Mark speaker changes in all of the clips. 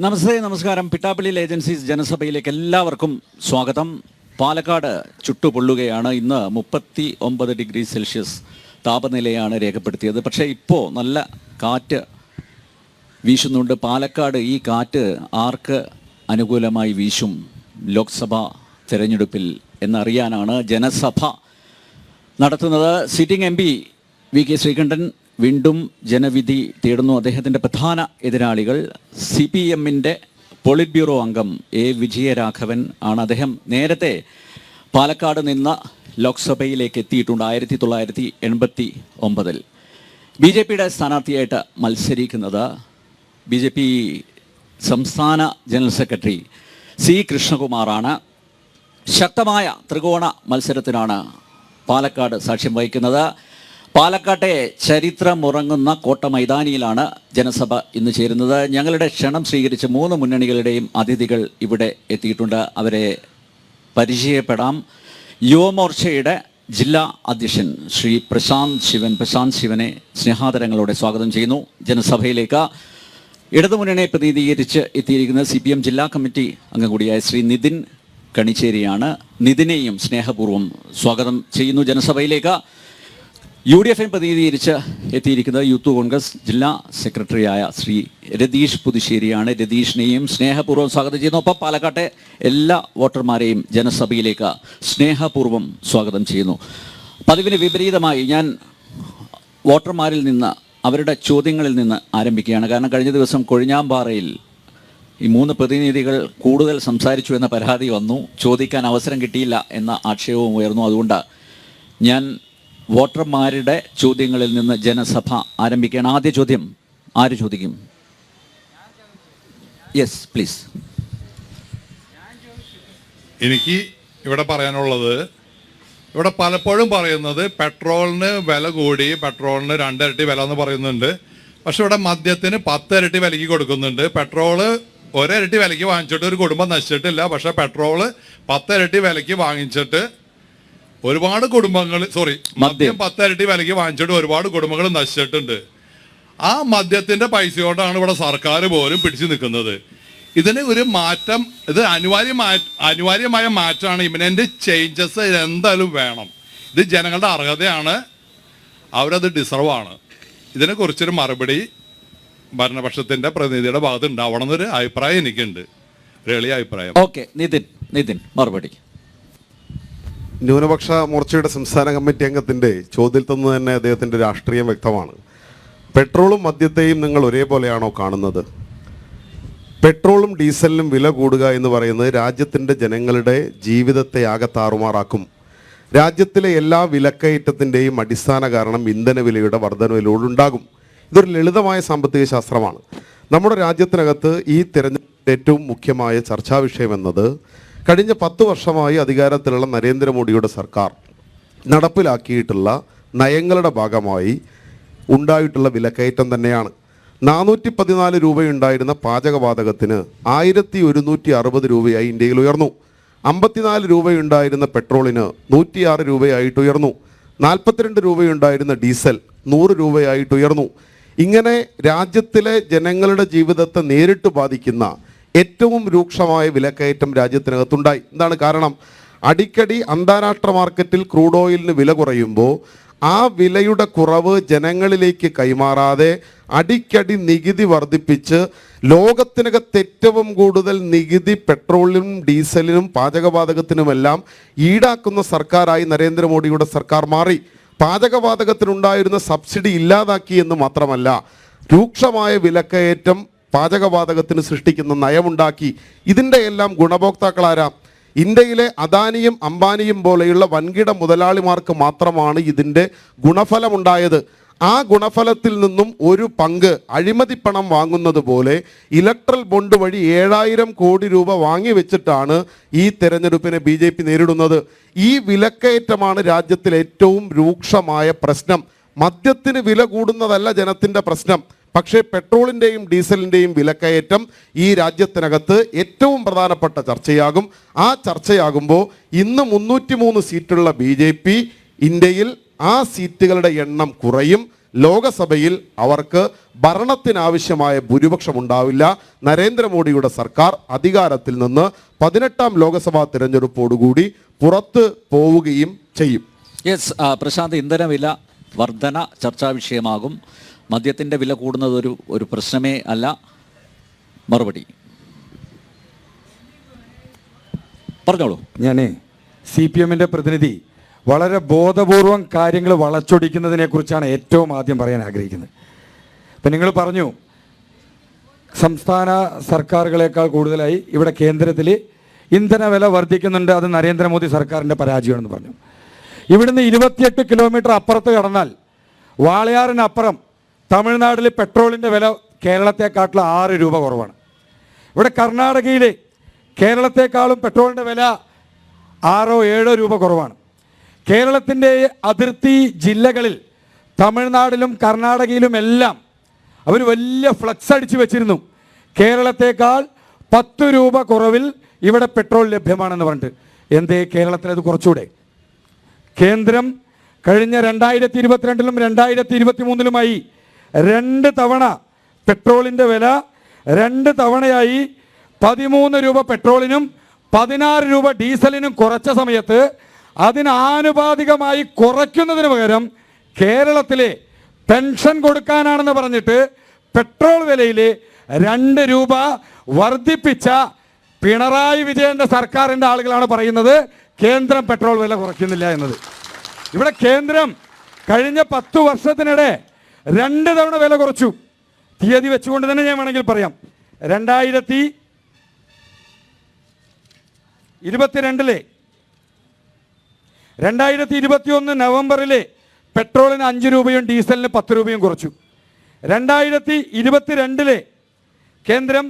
Speaker 1: നമസ്തേ, നമസ്കാരം. പിട്ടാപ്പള്ളിയിൽ ഏജൻസീസ് ജനസഭയിലേക്ക് എല്ലാവർക്കും സ്വാഗതം. പാലക്കാട് ചുട്ടുപൊള്ളുകയാണ്. ഇന്ന് 39 ഡിഗ്രി സെൽഷ്യസ് താപനിലയാണ് രേഖപ്പെടുത്തിയത്. പക്ഷേ ഇപ്പോൾ നല്ല കാറ്റ് വീശുന്നുണ്ട്. പാലക്കാട് ഈ കാറ്റ് ആർക്ക് അനുകൂലമായി വീശും ലോക്സഭാ തെരഞ്ഞെടുപ്പിൽ എന്നറിയാനാണ് ജനസഭ നടത്തുന്നത്. Sitting MP V K Sreekandan വീണ്ടും ജനവിധി തേടുന്നു. അദ്ദേഹത്തിൻ്റെ പ്രധാന എതിരാളികൾ CPM-ൻ്റെ പോളിറ്റ് ബ്യൂറോ അംഗം A. വിജയരാഘവൻ ആണ്. അദ്ദേഹം നേരത്തെ പാലക്കാട് നിന്ന് ലോക്സഭയിലേക്ക് എത്തിയിട്ടുണ്ട്. 1989 BJP-യുടെ സ്ഥാനാർത്ഥിയായിട്ട് മത്സരിക്കുന്നത് BJP സംസ്ഥാന ജനറൽ സെക്രട്ടറി C. കൃഷ്ണകുമാറാണ്. ശക്തമായ ത്രികോണ മത്സരത്തിനാണ് പാലക്കാട് സാക്ഷ്യം വഹിക്കുന്നത്. പാലക്കാട്ടെ ചരിത്രമുറങ്ങുന്ന കോട്ട മൈതാനിയിലാണ് ജനസഭ ഇന്ന് ചേരുന്നത്. ഞങ്ങളുടെ ക്ഷണം സ്വീകരിച്ച് 3 മുന്നണികളുടെയും അതിഥികൾ ഇവിടെ എത്തിയിട്ടുണ്ട്. അവരെ പരിചയപ്പെടാം. യുവമോർച്ചയുടെ ജില്ലാ അധ്യക്ഷൻ ശ്രീ പ്രശാന്ത് ശിവനെ സ്നേഹാദരങ്ങളോടെ സ്വാഗതം ചെയ്യുന്നു ജനസഭയിലേക്ക്. ഇടതുമുന്നണിയെ പ്രതിനിധീകരിച്ച് എത്തിയിരിക്കുന്ന CPM ജില്ലാ കമ്മിറ്റി അംഗം കൂടിയായ ശ്രീ നിതിൻ കണിച്ചേരിയാണ്. നിതിനെയും സ്നേഹപൂർവ്വം സ്വാഗതം ചെയ്യുന്നു ജനസഭയിലേക്ക്. UDF-നെ പ്രതിനിധീകരിച്ച് എത്തിയിരിക്കുന്നത് യൂത്ത് കോൺഗ്രസ് ജില്ലാ സെക്രട്ടറിയായ ശ്രീ രതീഷ് പുതുശ്ശേരിയാണ്. രതീഷിനെയും സ്നേഹപൂർവ്വം സ്വാഗതം ചെയ്യുന്നു. ഒപ്പം പാലക്കാട്ടെ എല്ലാ വോട്ടർമാരെയും ജനസഭയിലേക്ക് സ്നേഹപൂർവ്വം സ്വാഗതം ചെയ്യുന്നു. പതിവിന് വിപരീതമായി ഞാൻ വോട്ടർമാരിൽ നിന്ന്, അവരുടെ ചോദ്യങ്ങളിൽ നിന്ന് ആരംഭിക്കുകയാണ്. കാരണം കഴിഞ്ഞ ദിവസം കൊഴിഞ്ഞാമ്പാറയിൽ ഈ 3 പ്രതിനിധികൾ കൂടുതൽ സംസാരിച്ചു എന്ന പരാതി വന്നു. ചോദിക്കാൻ അവസരം കിട്ടിയില്ല എന്ന ആക്ഷേപവും ഉയർന്നു. അതുകൊണ്ട് ഞാൻ വോട്ടർമാരുടെ ചോദ്യങ്ങളിൽ നിന്ന് ജനസഭ ആരംഭിക്കുകയാണ്. ആദ്യ ചോദ്യം ആര് ചോദിക്കും? Yes please.
Speaker 2: എനിക്ക് ഇവിടെ പറയാനുള്ളത്, ഇവിടെ പലപ്പോഴും പറയുന്നത് പെട്രോളിന് വില കൂടി, പെട്രോളിന് 2 ഇരട്ടി വില എന്ന് പറയുന്നുണ്ട്. പക്ഷെ ഇവിടെ മദ്യത്തിന് 10 ഇരട്ടി വിലയ്ക്ക് കൊടുക്കുന്നുണ്ട്. പെട്രോള് 1 ഇരട്ടി വിലയ്ക്ക് വാങ്ങിച്ചിട്ട് ഒരു കുടുംബം നശിച്ചിട്ടില്ല. പക്ഷെ പെട്രോള് 10 ഇരട്ടി വിലയ്ക്ക് വാങ്ങിച്ചിട്ട് ഒരുപാട് കുടുംബങ്ങൾ, മദ്യം 10 ഇരട്ടി വിലയ്ക്ക് വാങ്ങിച്ചിട്ട് ഒരുപാട് കുടുംബങ്ങൾ നശിച്ചിട്ടുണ്ട്. ആ മദ്യത്തിന്റെ പൈസ കൊണ്ടാണ് ഇവിടെ സർക്കാർ പോലും പിടിച്ചു നിൽക്കുന്നത്. ഇതിന് ഒരു മാറ്റം, ഇത് അനിവാര്യമായ മാറ്റമാണ്. ഇമിനന്റ് ചേഞ്ചസ് എന്തായാലും വേണം. ഇത് ജനങ്ങളുടെ അർഹതയാണ്, അവരത് ഡിസർവ് ആണ്. ഇതിനെക്കുറിച്ചൊരു മറുപടി ഭരണപക്ഷത്തിന്റെ പ്രതിനിധിയുടെ ഭാഗത്ത് ഉണ്ടാവണം എന്നൊരു അഭിപ്രായം എനിക്കുണ്ട്. ഒരു എളിയ അഭിപ്രായം.
Speaker 1: ഓക്കെ, നിതിൻ മറുപടി.
Speaker 3: ന്യൂനപക്ഷ മോർച്ചയുടെ സംസ്ഥാന കമ്മിറ്റി അംഗത്തിൻ്റെ ചോദ്യത്തിൽ നിന്ന് തന്നെ അദ്ദേഹത്തിൻ്റെ രാഷ്ട്രീയം വ്യക്തമാണ്. പെട്രോളും മദ്യത്തെയും നിങ്ങൾ ഒരേപോലെയാണോ കാണുന്നത്? പെട്രോളും ഡീസലിനും വില കൂടുക എന്ന് പറയുന്നത് രാജ്യത്തിൻ്റെ ജനങ്ങളുടെ ജീവിതത്തെ ആകെ താറുമാറാക്കും. രാജ്യത്തിലെ എല്ലാ വിലക്കയറ്റത്തിൻ്റെയും അടിസ്ഥാന കാരണം ഇന്ധന വിലയുടെ വർധനവിലൂടുണ്ടാകും. ഇതൊരു ലളിതമായ സാമ്പത്തിക ശാസ്ത്രമാണ്. നമ്മുടെ രാജ്യത്തിനകത്ത് ഈ തിരഞ്ഞെടുപ്പിൻ്റെ ഏറ്റവും മുഖ്യമായ ചർച്ചാ വിഷയമെന്നത് കഴിഞ്ഞ 10 വർഷമായി അധികാരത്തിലുള്ള നരേന്ദ്രമോദിയുടെ സർക്കാർ നടപ്പിലാക്കിയിട്ടുള്ള നയങ്ങളുടെ ഭാഗമായി ഉണ്ടായിട്ടുള്ള വിലക്കയറ്റം തന്നെയാണ്. 414 രൂപയുണ്ടായിരുന്ന പാചകവാതകത്തിന് 1160 രൂപയായി ഇന്ത്യയിൽ ഉയർന്നു. 54 രൂപയുണ്ടായിരുന്ന പെട്രോളിന് 106 രൂപയായിട്ട് ഉയർന്നു. 42 രൂപയുണ്ടായിരുന്ന ഡീസൽ 100 രൂപയായിട്ട് ഉയർന്നു. ഇങ്ങനെ രാജ്യത്തിലെ ജനങ്ങളുടെ ജീവിതത്തെ നേരിട്ട് ബാധിക്കുന്ന ഏറ്റവും രൂക്ഷമായ വിലക്കയറ്റം രാജ്യത്തിനകത്തുണ്ടായി. എന്താണ് കാരണം? അടിക്കടി അന്താരാഷ്ട്ര മാർക്കറ്റിൽ ക്രൂഡ് ഓയിലിന് വില കുറയുമ്പോൾ ആ വിലയുടെ കുറവ് ജനങ്ങളിലേക്ക് കൈമാറാതെ അടിക്കടി നികുതി വർദ്ധിപ്പിച്ച് ലോകത്തിനകത്ത് ഏറ്റവും കൂടുതൽ നികുതി പെട്രോളിനും ഡീസലിനും പാചകവാതകത്തിനുമെല്ലാം ഈടാക്കുന്ന സർക്കാരായി നരേന്ദ്രമോദിയുടെ സർക്കാർ മാറി. പാചകവാതകത്തിനുണ്ടായിരുന്ന സബ്സിഡി ഇല്ലാതാക്കി എന്ന് മാത്രമല്ല, രൂക്ഷമായ വിലക്കയറ്റം പാചകവാതകത്തിന് സൃഷ്ടിക്കുന്ന നയമുണ്ടാക്കി. ഇതിൻ്റെ എല്ലാം ഗുണഭോക്താക്കളാരാ? ഇന്ത്യയിലെ അദാനിയും അംബാനിയും പോലെയുള്ള വൻകിട മുതലാളിമാർക്ക് മാത്രമാണ് ഇതിൻ്റെ ഗുണഫലമുണ്ടായത്. ആ ഗുണഫലത്തിൽ നിന്നും ഒരു പങ്ക് അഴിമതിപ്പണം വാങ്ങുന്നത് പോലെ ഇലക്ട്രൽ ബോണ്ട് വഴി 7000 കോടി രൂപ വാങ്ങിവെച്ചിട്ടാണ് ഈ തെരഞ്ഞെടുപ്പിനെ BJP നേരിടുന്നത്. ഈ വിലക്കയറ്റമാണ് രാജ്യത്തിലെ ഏറ്റവും രൂക്ഷമായ പ്രശ്നം. മദ്യത്തിന് വില കൂടുന്നതല്ല ജനത്തിൻ്റെ പ്രശ്നം. പക്ഷേ പെട്രോളിൻ്റെയും ഡീസലിൻ്റെയും വിലക്കയറ്റം ഈ രാജ്യത്തിനകത്ത് ഏറ്റവും പ്രധാനപ്പെട്ട ചർച്ചയാകും. ആ ചർച്ചയാകുമ്പോൾ ഇന്ന് 303 സീറ്റുള്ള BJP ഇന്ത്യയിൽ ആ സീറ്റുകളുടെ എണ്ണം കുറയും. ലോകസഭയിൽ അവർക്ക് ഭരണത്തിനാവശ്യമായ ഭൂരിപക്ഷം ഉണ്ടാവില്ല. നരേന്ദ്രമോദിയുടെ സർക്കാർ അധികാരത്തിൽ നിന്ന് 18ാം ലോകസഭാ തിരഞ്ഞെടുപ്പോടുകൂടി പുറത്ത് പോവുകയും ചെയ്യും.
Speaker 1: യെസ്, പ്രശാന്ത്, ഇന്ധനവില വർധന ചർച്ചാ വിഷയമാകും. മദ്യത്തിൻ്റെ വില കൂടുന്നത് ഒരു പ്രശ്നമേ അല്ല. മറുപടി പറഞ്ഞോളൂ.
Speaker 4: ഞാൻ CPM-ൻ്റെ പ്രതിനിധി വളരെ ബോധപൂർവം കാര്യങ്ങൾ വളച്ചൊടിക്കുന്നതിനെ കുറിച്ചാണ് ഏറ്റവും ആദ്യം പറയാൻ ആഗ്രഹിക്കുന്നത്. ഇപ്പം നിങ്ങൾ പറഞ്ഞു സംസ്ഥാന സർക്കാരുകളെക്കാൾ കൂടുതലായി ഇവിടെ കേന്ദ്രത്തിൽ ഇന്ധന വില വർദ്ധിക്കുന്നുണ്ട്, അത് നരേന്ദ്രമോദി സർക്കാരിൻ്റെ പരാജയമാണെന്ന് പറഞ്ഞു. ഇവിടുന്ന് 28 കിലോമീറ്റർ അപ്പുറത്ത് കടന്നാൽ വാളയാറിനപ്പുറം തമിഴ്നാട്ടിൽ പെട്രോളിൻ്റെ വില കേരളത്തെക്കാട്ടിലും 6 രൂപ കുറവാണ്. ഇവിടെ കർണാടകയിൽ കേരളത്തെക്കാളും പെട്രോളിൻ്റെ വില 6-7 രൂപ കുറവാണ്. കേരളത്തിൻ്റെ അതിർത്തി ജില്ലകളിൽ തമിഴ്നാട്ടിലും കർണാടകയിലും എല്ലാം അവർ വലിയ ഫ്ലക്സ് അടിച്ചു വെച്ചിരുന്നു, കേരളത്തേക്കാൾ 10 രൂപ കുറവിൽ ഇവിടെ പെട്രോൾ ലഭ്യമാണെന്ന് പറഞ്ഞിട്ട്. എന്തേ കേരളത്തിൽ അത് കുറച്ചുകൂടെ? കേന്ദ്രം കഴിഞ്ഞ 2022-ലും 2023-ലുമായി 2 തവണ പെട്രോളിൻ്റെ വില 2 തവണയായി 13 രൂപ പെട്രോളിനും 16 രൂപ ഡീസലിനും കുറച്ച സമയത്ത് അതിനാനുപാതികമായി കുറയ്ക്കുന്നതിന് പകരം കേരളത്തിലെ പെൻഷൻ കൊടുക്കാനാണെന്ന് പറഞ്ഞിട്ട് പെട്രോൾ വിലയിൽ 2 രൂപ വർദ്ധിപ്പിച്ച പിണറായി വിജയൻ്റെ സർക്കാരിൻ്റെ ആളുകളാണ് പറയുന്നത് കേന്ദ്രം പെട്രോൾ വില കുറയ്ക്കുന്നില്ല എന്നത്. ഇവിടെ കേന്ദ്രം കഴിഞ്ഞ 10 വർഷത്തിനിടെ 2 തവണ വില കുറച്ചു. തീയതി വെച്ചുകൊണ്ട് തന്നെ ഞാൻ വേണമെങ്കിൽ പറയാം. 2021 നവംബറിലെ പെട്രോളിന് 5 രൂപയും ഡീസലിന് 10 രൂപയും കുറച്ചു. 2022 കേന്ദ്രം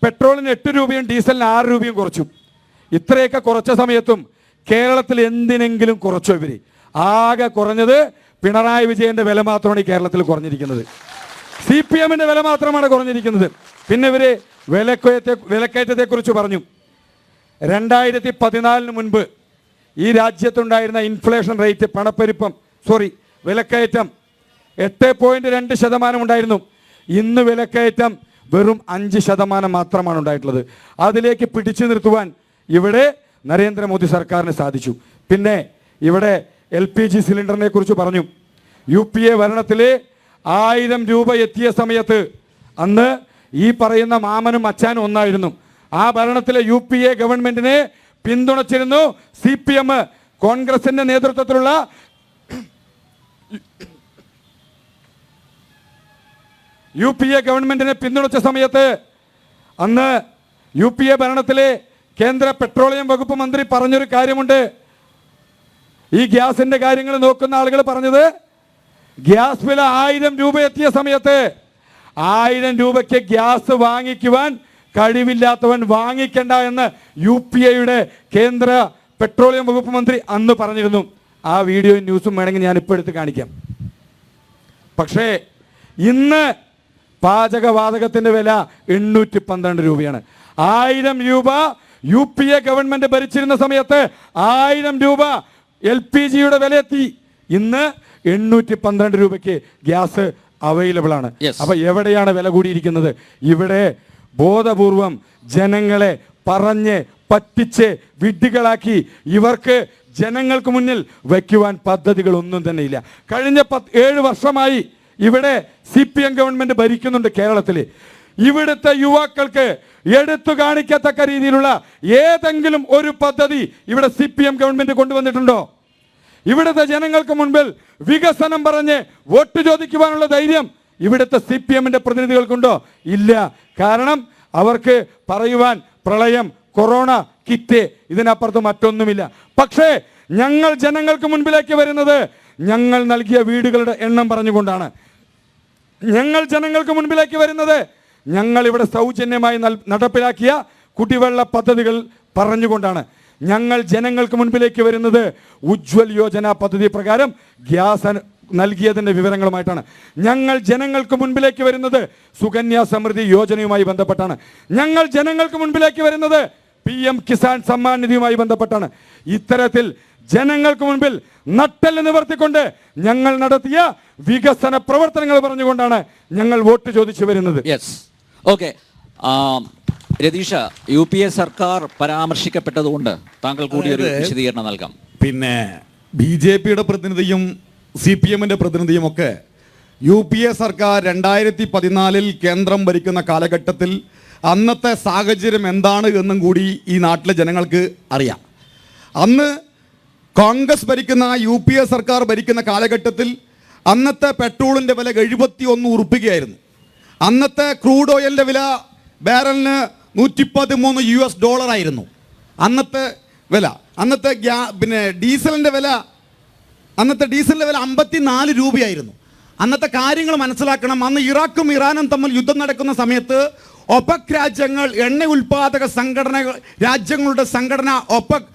Speaker 4: പെട്രോളിന് 8 രൂപയും ഡീസലിന് 6 രൂപയും കുറച്ചു. ഇത്രയൊക്കെ കുറച്ച സമയത്തും കേരളത്തിൽ എന്തിനെങ്കിലും കുറച്ചോ? ഇവർ ആകെ കുറഞ്ഞത് പിണറായി വിജയൻ്റെ വില മാത്രമാണ് ഈ കേരളത്തിൽ കുറഞ്ഞിരിക്കുന്നത്. CPM-ൻ്റെ വില മാത്രമാണ് കുറഞ്ഞിരിക്കുന്നത്. പിന്നെ ഇവർ വിലക്കയറ്റത്തെക്കുറിച്ച് പറഞ്ഞു. 2014 മുൻപ് ഈ രാജ്യത്തുണ്ടായിരുന്ന ഇൻഫ്ലേഷൻ റേറ്റ് വിലക്കയറ്റം 8.2% ഉണ്ടായിരുന്നു. ഇന്ന് വിലക്കയറ്റം വെറും 5% മാത്രമാണ് ഉണ്ടായിട്ടുള്ളത്. അതിലേക്ക് പിടിച്ചു നിർത്തുവാൻ ഇവിടെ നരേന്ദ്രമോദി സർക്കാരിന് സാധിച്ചു. പിന്നെ ഇവിടെ LPG സിലിണ്ടറിനെ കുറിച്ച് പറഞ്ഞു. UPA ഭരണത്തിൽ 1000 രൂപ എത്തിയ സമയത്ത് അന്ന് ഈ പറയുന്ന മാമനും അച്ഛനും ഒന്നായിരുന്നു. ആ ഭരണത്തിലെ UPA ഗവൺമെന്റിനെ പിന്തുണച്ചിരുന്നു CPM. കോൺഗ്രസിന്റെ നേതൃത്വത്തിലുള്ള UPA ഗവൺമെന്റിനെ പിന്തുണച്ച സമയത്ത് അന്ന് UPA ഭരണത്തിലെ കേന്ദ്ര പെട്രോളിയം വകുപ്പ് മന്ത്രി പറഞ്ഞൊരു കാര്യമുണ്ട്. ഈ ഗ്യാസിന്റെ കാര്യങ്ങൾ നോക്കുന്ന ആളുകൾ പറഞ്ഞത്, ഗ്യാസ് വില 1000 രൂപ എത്തിയ സമയത്ത് 1000 രൂപയ്ക്ക് ഗ്യാസ് വാങ്ങിക്കുവാൻ കഴിവില്ലാത്തവൻ വാങ്ങിക്കണ്ട എന്ന് UPA-യുടെ കേന്ദ്ര പെട്രോളിയം വകുപ്പ് മന്ത്രി അന്ന് പറഞ്ഞിരുന്നു. ആ വീഡിയോയും ന്യൂസും വേണമെങ്കിൽ ഞാൻ ഇപ്പോൾ എടുത്ത് കാണിക്കാം. പക്ഷേ ഇന്ന് പാചകവാതകത്തിൻ്റെ വില 812 രൂപയാണ്. 1000 രൂപ UPA ഗവൺമെന്റ് ഭരിച്ചിരുന്ന സമയത്ത് 1000 രൂപ LPG-യുടെ വില എത്തി. ഇന്ന് 812 രൂപയ്ക്ക് ഗ്യാസ് അവൈലബിൾ ആണ്. അപ്പൊ എവിടെയാണ് വില കൂടിയിരിക്കുന്നത്? ഇവിടെ ബോധപൂർവം ജനങ്ങളെ പറഞ്ഞ് പറ്റിച്ച് വിഡ്ഢികളാക്കി ഇവർക്ക് ജനങ്ങൾക്ക് മുന്നിൽ വയ്ക്കുവാൻ പദ്ധതികളൊന്നും തന്നെ ഇല്ല. കഴിഞ്ഞ 7 വർഷമായി ഇവിടെ CPM ഗവൺമെന്റ് ഭരിക്കുന്നുണ്ട് കേരളത്തിൽ. ഇവിടുത്തെ യുവാക്കൾക്ക് എടുത്തു കാണിക്കത്തക്ക രീതിയിലുള്ള ഏതെങ്കിലും ഒരു പദ്ധതി ഇവിടെ CPM ഗവൺമെന്റ് കൊണ്ടുവന്നിട്ടുണ്ടോ? ഇവിടുത്തെ ജനങ്ങൾക്ക് മുൻപിൽ വികസനം പറഞ്ഞ് വോട്ട് ചോദിക്കുവാനുള്ള ധൈര്യം ഇവിടുത്തെ CPM-ന്റെ പ്രതിനിധികൾക്കുണ്ടോ? ഇല്ല. കാരണം അവർക്ക് പറയുവാൻ പ്രളയം, കൊറോണ, കിറ്റ്, ഇതിനപ്പുറത്ത് മറ്റൊന്നുമില്ല. പക്ഷേ ഞങ്ങൾ ജനങ്ങൾക്ക് മുൻപിലേക്ക് വരുന്നത് ഞങ്ങൾ നൽകിയ വീടുകളുടെ എണ്ണം പറഞ്ഞുകൊണ്ടാണ്. ഞങ്ങൾ ജനങ്ങൾക്ക് മുൻപിലേക്ക് വരുന്നത് ഞങ്ങൾ ഇവിടെ സൗജന്യമായി നടപ്പിലാക്കിയ കുടിവെള്ള പദ്ധതികൾ പറഞ്ഞുകൊണ്ടാണ്. ഞങ്ങൾ ജനങ്ങൾക്ക് മുൻപിലേക്ക് വരുന്നത് ഉജ്ജ്വൽ യോജന പദ്ധതി പ്രകാരം ഗ്യാസ് നൽകിയതിൻ്റെ വിവരങ്ങളുമായിട്ടാണ്. ഞങ്ങൾ ജനങ്ങൾക്ക് മുൻപിലേക്ക് വരുന്നത് സുകന്യ സമൃദ്ധി യോജനയുമായി ബന്ധപ്പെട്ടാണ്. ഞങ്ങൾ ജനങ്ങൾക്ക് മുൻപിലേക്ക് വരുന്നത് PM കിസാൻ സമ്മാൻ നിധിയുമായി ബന്ധപ്പെട്ടാണ്. ഇത്തരത്തിൽ ജനങ്ങൾക്ക് മുൻപിൽ നട്ടെല്ല് നിവർത്തിക്കൊണ്ട് ഞങ്ങൾ നടത്തിയ വികസന പ്രവർത്തനങ്ങൾ പറഞ്ഞുകൊണ്ടാണ് ഞങ്ങൾ വോട്ട് ചോദിച്ചു വരുന്നത്.
Speaker 1: Yes, okay. രതീഷ, UPA സർക്കാർ പരാമർശിക്കപ്പെട്ടതുകൊണ്ട് താങ്കൾ കൂടി ഒരു വിശദീകരണം നൽകാം.
Speaker 5: പിന്നെ BJPയുടെ പ്രതിനിധിയും CPMന്റെ പ്രതിനിധിയും ഒക്കെ UPA സർക്കാർ 2014 കേന്ദ്രം ഭരിക്കുന്ന കാലഘട്ടത്തിൽ അന്നത്തെ സാഹചര്യം എന്താണ് എന്നും കൂടി ഈ നാട്ടിലെ ജനങ്ങൾക്ക് അറിയാം. അന്ന് കോൺഗ്രസ് ഭരിക്കുന്ന UPA സർക്കാർ ഭരിക്കുന്ന കാലഘട്ടത്തിൽ അന്നത്തെ പെട്രോളിൻ്റെ വില 71 ഉറുപ്പികയായിരുന്നു. അന്നത്തെ ക്രൂഡ് ഓയിലിൻ്റെ വില ബാരലിന് $113 ആയിരുന്നു അന്നത്തെ വില. അന്നത്തെ ഡീസലിൻ്റെ വില 54 രൂപയായിരുന്നു. അന്നത്തെ കാര്യങ്ങൾ മനസ്സിലാക്കണം. അന്ന് ഇറാഖും ഇറാനും തമ്മിൽ യുദ്ധം നടക്കുന്ന സമയത്ത് ഒപെക് രാജ്യങ്ങൾ, എണ്ണ ഉൽപാദക രാജ്യങ്ങളുടെ സംഘടന ഒപെക്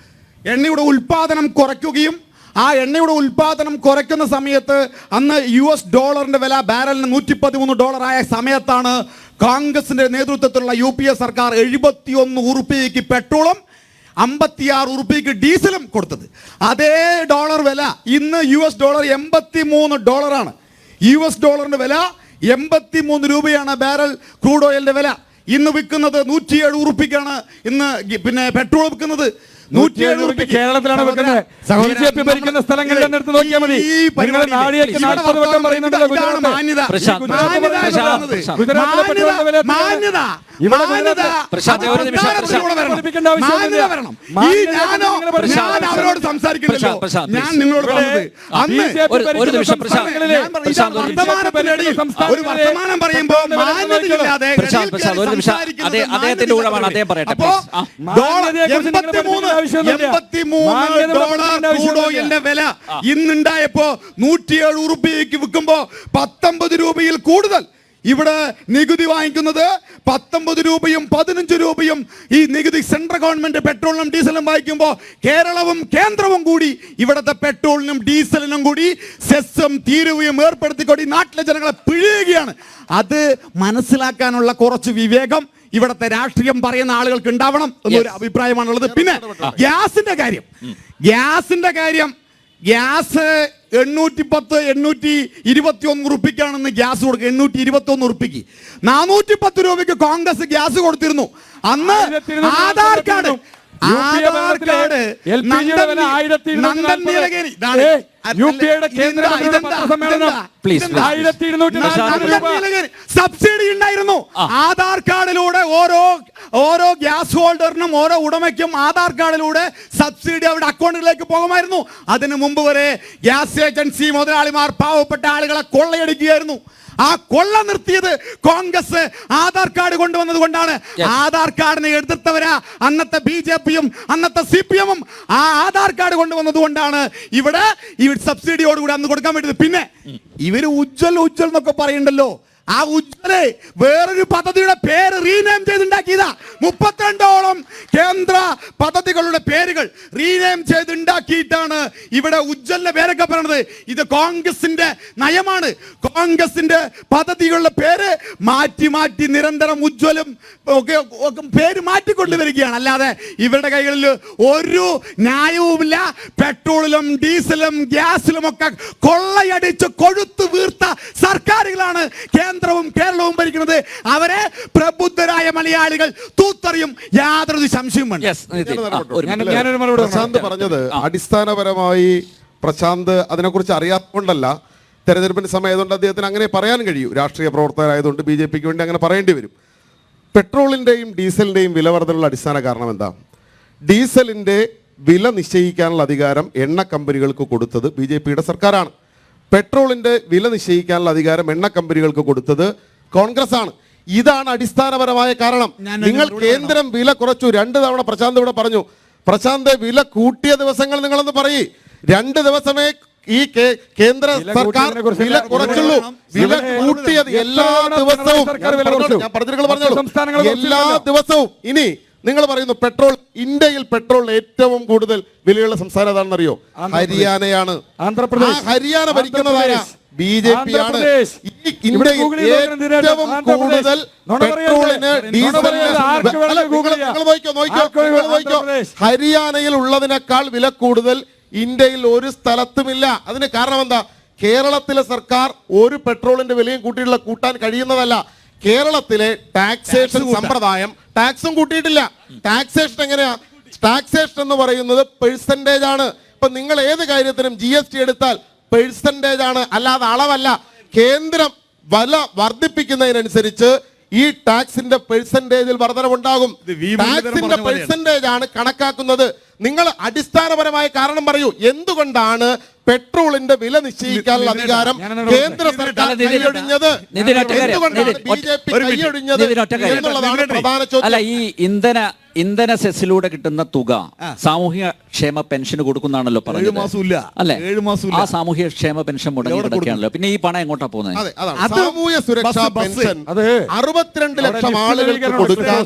Speaker 5: എണ്ണയുടെ ഉൽപാദനം കുറയ്ക്കുകയും ആ എണ്ണയുടെ ഉൽപാദനം കുറയ്ക്കുന്ന സമയത്ത് അന്ന് $ന്റെ വില ബാരലിന് $113 ആയ സമയത്താണ് കോൺഗ്രസിന്റെ നേതൃത്വത്തിലുള്ള UPA സർക്കാർ 71 ഉറുപ്പികയ്ക്ക് പെട്രോളും 56 ഉറുപ്പികയ്ക്ക് ഡീസലും കൊടുത്തത്. അതേ ഡോളർ വില ഇന്ന് $83 ആണ്. $ന്റെ വില 83 രൂപയാണ് ബാരൽ ക്രൂഡ് ഓയിലിന്റെ വില. ഇന്ന് വിൽക്കുന്നത് 107 ഉറുപ്പിക്കാണ്. ഇന്ന് പിന്നെ പെട്രോൾ വിൽക്കുന്നത് 107 രൂപയ്ക്ക്.
Speaker 4: കേരളത്തിലാണ് വെക്കുന്നത്. BJP ഭരിക്കുന്ന സ്ഥലങ്ങളിൽ എടുത്ത് നോക്കിയാൽ മതി. നിങ്ങൾ നാഴികയ്ക്ക് 40 വട്ടം പറയുന്നുണ്ടല്ലോ ഗുജറാത്ത്.
Speaker 2: അവരോട് സംസാരിക്കുന്നില്ലല്ലോ. ഞാൻ നിങ്ങളോട് ഒരു വർത്തമാനം പറയുമ്പോ മാന്യതയില്ലാതെ
Speaker 1: അദ്ദേഹത്തിന്റെ ഊഴമാണ്, അദ്ദേഹം പറയട്ടെ.
Speaker 2: $83 വില ഇന്നുണ്ടായപ്പോ 107 ഉറുപ്പികയ്ക്ക് വിൽക്കുമ്പോ 19 രൂപയിൽ കൂടുതൽ ഇവിടെ നികുതി വാങ്ങിക്കുന്നത് 19 രൂപയും 15 രൂപയും ഈ നികുതി സെൻട്രൽ ഗവൺമെന്റ് പെട്രോളിനും ഡീസലിനും വാങ്ങിക്കുമ്പോൾ കേരളവും കേന്ദ്രവും കൂടി ഇവിടുത്തെ പെട്രോളിനും ഡീസലിനും കൂടി സെസ്സും തീരുവയും ഏർപ്പെടുത്തിക്കൊണ്ട് നാട്ടിലെ ജനങ്ങളെ പിഴിയുകയാണ്. അത് മനസ്സിലാക്കാനുള്ള കുറച്ച് വിവേകം ഇവിടുത്തെ രാഷ്ട്രീയം പറയുന്ന ആളുകൾക്ക് ഉണ്ടാവണം എന്നൊരു അഭിപ്രായമാണുള്ളത്. പിന്നെ ഗ്യാസിന്റെ കാര്യം ഗ്യാസ് 810 821 ഉറുപ്പിക്കാണെന്ന് ഗ്യാസ് കൊടുക്കുക. 821 ഉറുപ്പിക്ക് 410 രൂപയ്ക്ക് കോൺഗ്രസ് ഗ്യാസ് കൊടുത്തിരുന്നു. അന്ന് ആധാർ കാർഡ് സബ്സിഡി ഉണ്ടായിരുന്നു. ആധാർ കാർഡിലൂടെ ഓരോ ഗ്യാസ് ഹോൾഡറിനും ഓരോ ഉടമയ്ക്കും ആധാർ കാർഡിലൂടെ സബ്സിഡി അവരുടെ അക്കൗണ്ടിലേക്ക് പോകുമായിരുന്നു. അതിനു മുമ്പ് വരെ ഗ്യാസ് ഏജൻസി മുതലാളിമാർ പാവപ്പെട്ട ആളുകളെ കൊള്ളയടിക്കുകയായിരുന്നു. ആ കൊള്ള നിർത്തിയത് കോൺഗ്രസ് ആധാർ കാർഡ് കൊണ്ടുവന്നത് കൊണ്ടാണ്. ആധാർ കാർഡിനെ എതിർത്തവരാ അന്നത്തെ BJPയും അന്നത്തെ CPMും. ആ ആധാർ കാർഡ് കൊണ്ടുവന്നത് കൊണ്ടാണ് ഇവിടെ ഈ സബ്സിഡിയോടുകൂടി അന്ന് കൊടുക്കാൻ വേണ്ടത്. പിന്നെ ഇവര് ഉജ്ജ്വൽ എന്നൊക്കെ പറയുന്നുണ്ടല്ലോ. ആ ഉജ്ജ്വല് വേറൊരു പദ്ധതിയുടെ പേര് റീനെയിം ചെയ്തുണ്ടാക്കിയതാ. 32ഓളം കേന്ദ്ര പദ്ധതികളുടെ പേരുകൾ റീനെയിം ചെയ്തുണ്ടാക്കിയിട്ടാണ് ഇവിടെ ഉജ്ജ്വലിന്റെ പേരൊക്കെ പറയുന്നത്. ഇത് കോൺഗ്രസിന്റെ നയമാണ്. കോൺഗ്രസിന്റെ പദ്ധതികളുടെ പേര് മാറ്റി നിരന്തരം ഉജ്ജ്വലും ഒക്കെ പേര് മാറ്റിക്കൊണ്ടുവരികയാണ്. അല്ലാതെ ഇവരുടെ കൈകളിൽ ഒരു ന്യായവുമില്ല. പെട്രോളിലും ഡീസലും ഗ്യാസിലും ഒക്കെ കൊള്ളയടിച്ച് കൊഴുത്തു വീർത്ത സർക്കാരുകളാണ് കേന്ദ്രവും കേരളവും ഭരിക്കുന്നത്. അവരെ പ്രബുദ്ധരായ മലയാളികൾ തൂത്തറിയും, യാതൊരു സംശയവും വേണ്ട.
Speaker 3: പ്രശാന്ത് പറഞ്ഞത് അടിസ്ഥാനപരമായി പ്രശാന്ത് അതിനെക്കുറിച്ച് അറിയാത്തതുകൊണ്ടല്ല, തെരഞ്ഞെടുപ്പിന്റെ സമയമായതുകൊണ്ട് അദ്ദേഹത്തിന് അങ്ങനെ പറയാൻ കഴിയൂ. രാഷ്ട്രീയ പ്രവർത്തകരായതുകൊണ്ട് BJPക്ക് വേണ്ടി അങ്ങനെ പറയേണ്ടി വരും. പെട്രോളിന്റെയും ഡീസലിന്റെയും വില വർധനയുള്ള അടിസ്ഥാന കാരണം എന്താ? ഡീസലിന്റെ വില നിശ്ചയിക്കാനുള്ള അധികാരം എണ്ണ കമ്പനികൾക്ക് കൊടുത്തത് BJPയുടെ സർക്കാരാണ്. പെട്രോളിന്റെ വില നിശ്ചയിക്കാനുള്ള അധികാരം എണ്ണ കമ്പനികൾക്ക് കൊടുത്തത് കോൺഗ്രസ് ആണ്. ഇതാണ് അടിസ്ഥാനപരമായ കാരണം. നിങ്ങൾ കേന്ദ്രം വില കുറച്ചു 2 തവണ പ്രശാന്ത് ഇവിടെ പറഞ്ഞു. പ്രശാന്ത് വില കൂട്ടിയ ദിവസങ്ങൾ നിങ്ങളൊന്ന് പറയൂ. 2 ദിവസമേ ഈ കേന്ദ്ര സർക്കാർ വില കുറച്ചുള്ളൂ. വില കൂട്ടിയത് എല്ലാ ദിവസവും എല്ലാ ദിവസവും. ഇനി നിങ്ങൾ പറയുന്നു പെട്രോൾ, ഇന്ത്യയിൽ പെട്രോൾ ഏറ്റവും കൂടുതൽ വിലയുള്ള സംസ്ഥാനം ഏതാണെന്നറിയോ? ഹരിയാനയാണ്. ഹരിയാന ഭരിക്കുന്നതാരാ? BJP ആണ്. ഈ ഇന്ത്യയിൽ ഏറ്റവും കൂടുതൽ പെട്രോളിന് ഡീസലിന് നോക്കിക്കോ, ഹരിയാനയിൽ ഉള്ളതിനേക്കാൾ വില കൂടുതൽ ഇന്ത്യയിൽ ഒരു സ്ഥലത്തുമില്ല. അതിന് കാരണം എന്താ? കേരളത്തിലെ സർക്കാർ ഒരു പെട്രോളിന്റെ വിലയും കൂട്ടാൻ കഴിയുന്നതല്ല. കേരളത്തിലെ ടാക്സേഷൻ സമ്പ്രദായം ടാക്സും കൂട്ടിയിട്ടില്ല. ടാക്സേഷൻ എങ്ങനെയാ? ടാക്സേഷൻ എന്ന് പറയുന്നത് പെർസെന്റേജ് ആണ്. ഇപ്പൊ നിങ്ങൾ ഏത് കാര്യത്തിനും GST എടുത്താൽ പെർസെന്റേജ് ആണ്, അല്ലാതെ അളവല്ല. കേന്ദ്രം വില വർദ്ധിപ്പിക്കുന്നതിനനുസരിച്ച് ഈ ടാക്സിന്റെ പെർസെന്റേജിൽ വർധനവുണ്ടാകും. ടാക്സിന്റെ പെർസെന്റേജ് ആണ് കണക്കാക്കുന്നത്. നിങ്ങൾ അടിസ്ഥാനപരമായ കാരണം പറയൂ, എന്തുകൊണ്ടാണ് പെട്രോളിന്റെ വില നിശ്ചയിക്കാനുള്ള അധികാരം കേന്ദ്ര സർക്കാർ കൈയൊഴിഞ്ഞത്? എന്തുകൊണ്ടാണ് BJP കൈയൊഴിഞ്ഞത് എന്നുള്ളതാണ് പ്രധാന ചോദ്യം.
Speaker 1: അല്ല, ഈ ഇന്ധന സെസ്സിലൂടെ കിട്ടുന്ന തുക സാമൂഹ്യ ക്ഷേമ പെൻഷന് കൊടുക്കുന്നാണല്ലോ പറഞ്ഞത്. അല്ലെ, ആ സാമൂഹ്യ ക്ഷേമ പെൻഷൻ മുടങ്ങി കിടക്കുകയാണല്ലോ. പിന്നെ ഈ പണം എങ്ങോട്ടാ പോകുന്നത്?
Speaker 3: സാമൂഹ്യ സുരക്ഷാ പെൻഷൻ 62 ലക്ഷം ആളുകൾക്ക് കൊടുക്കാൻ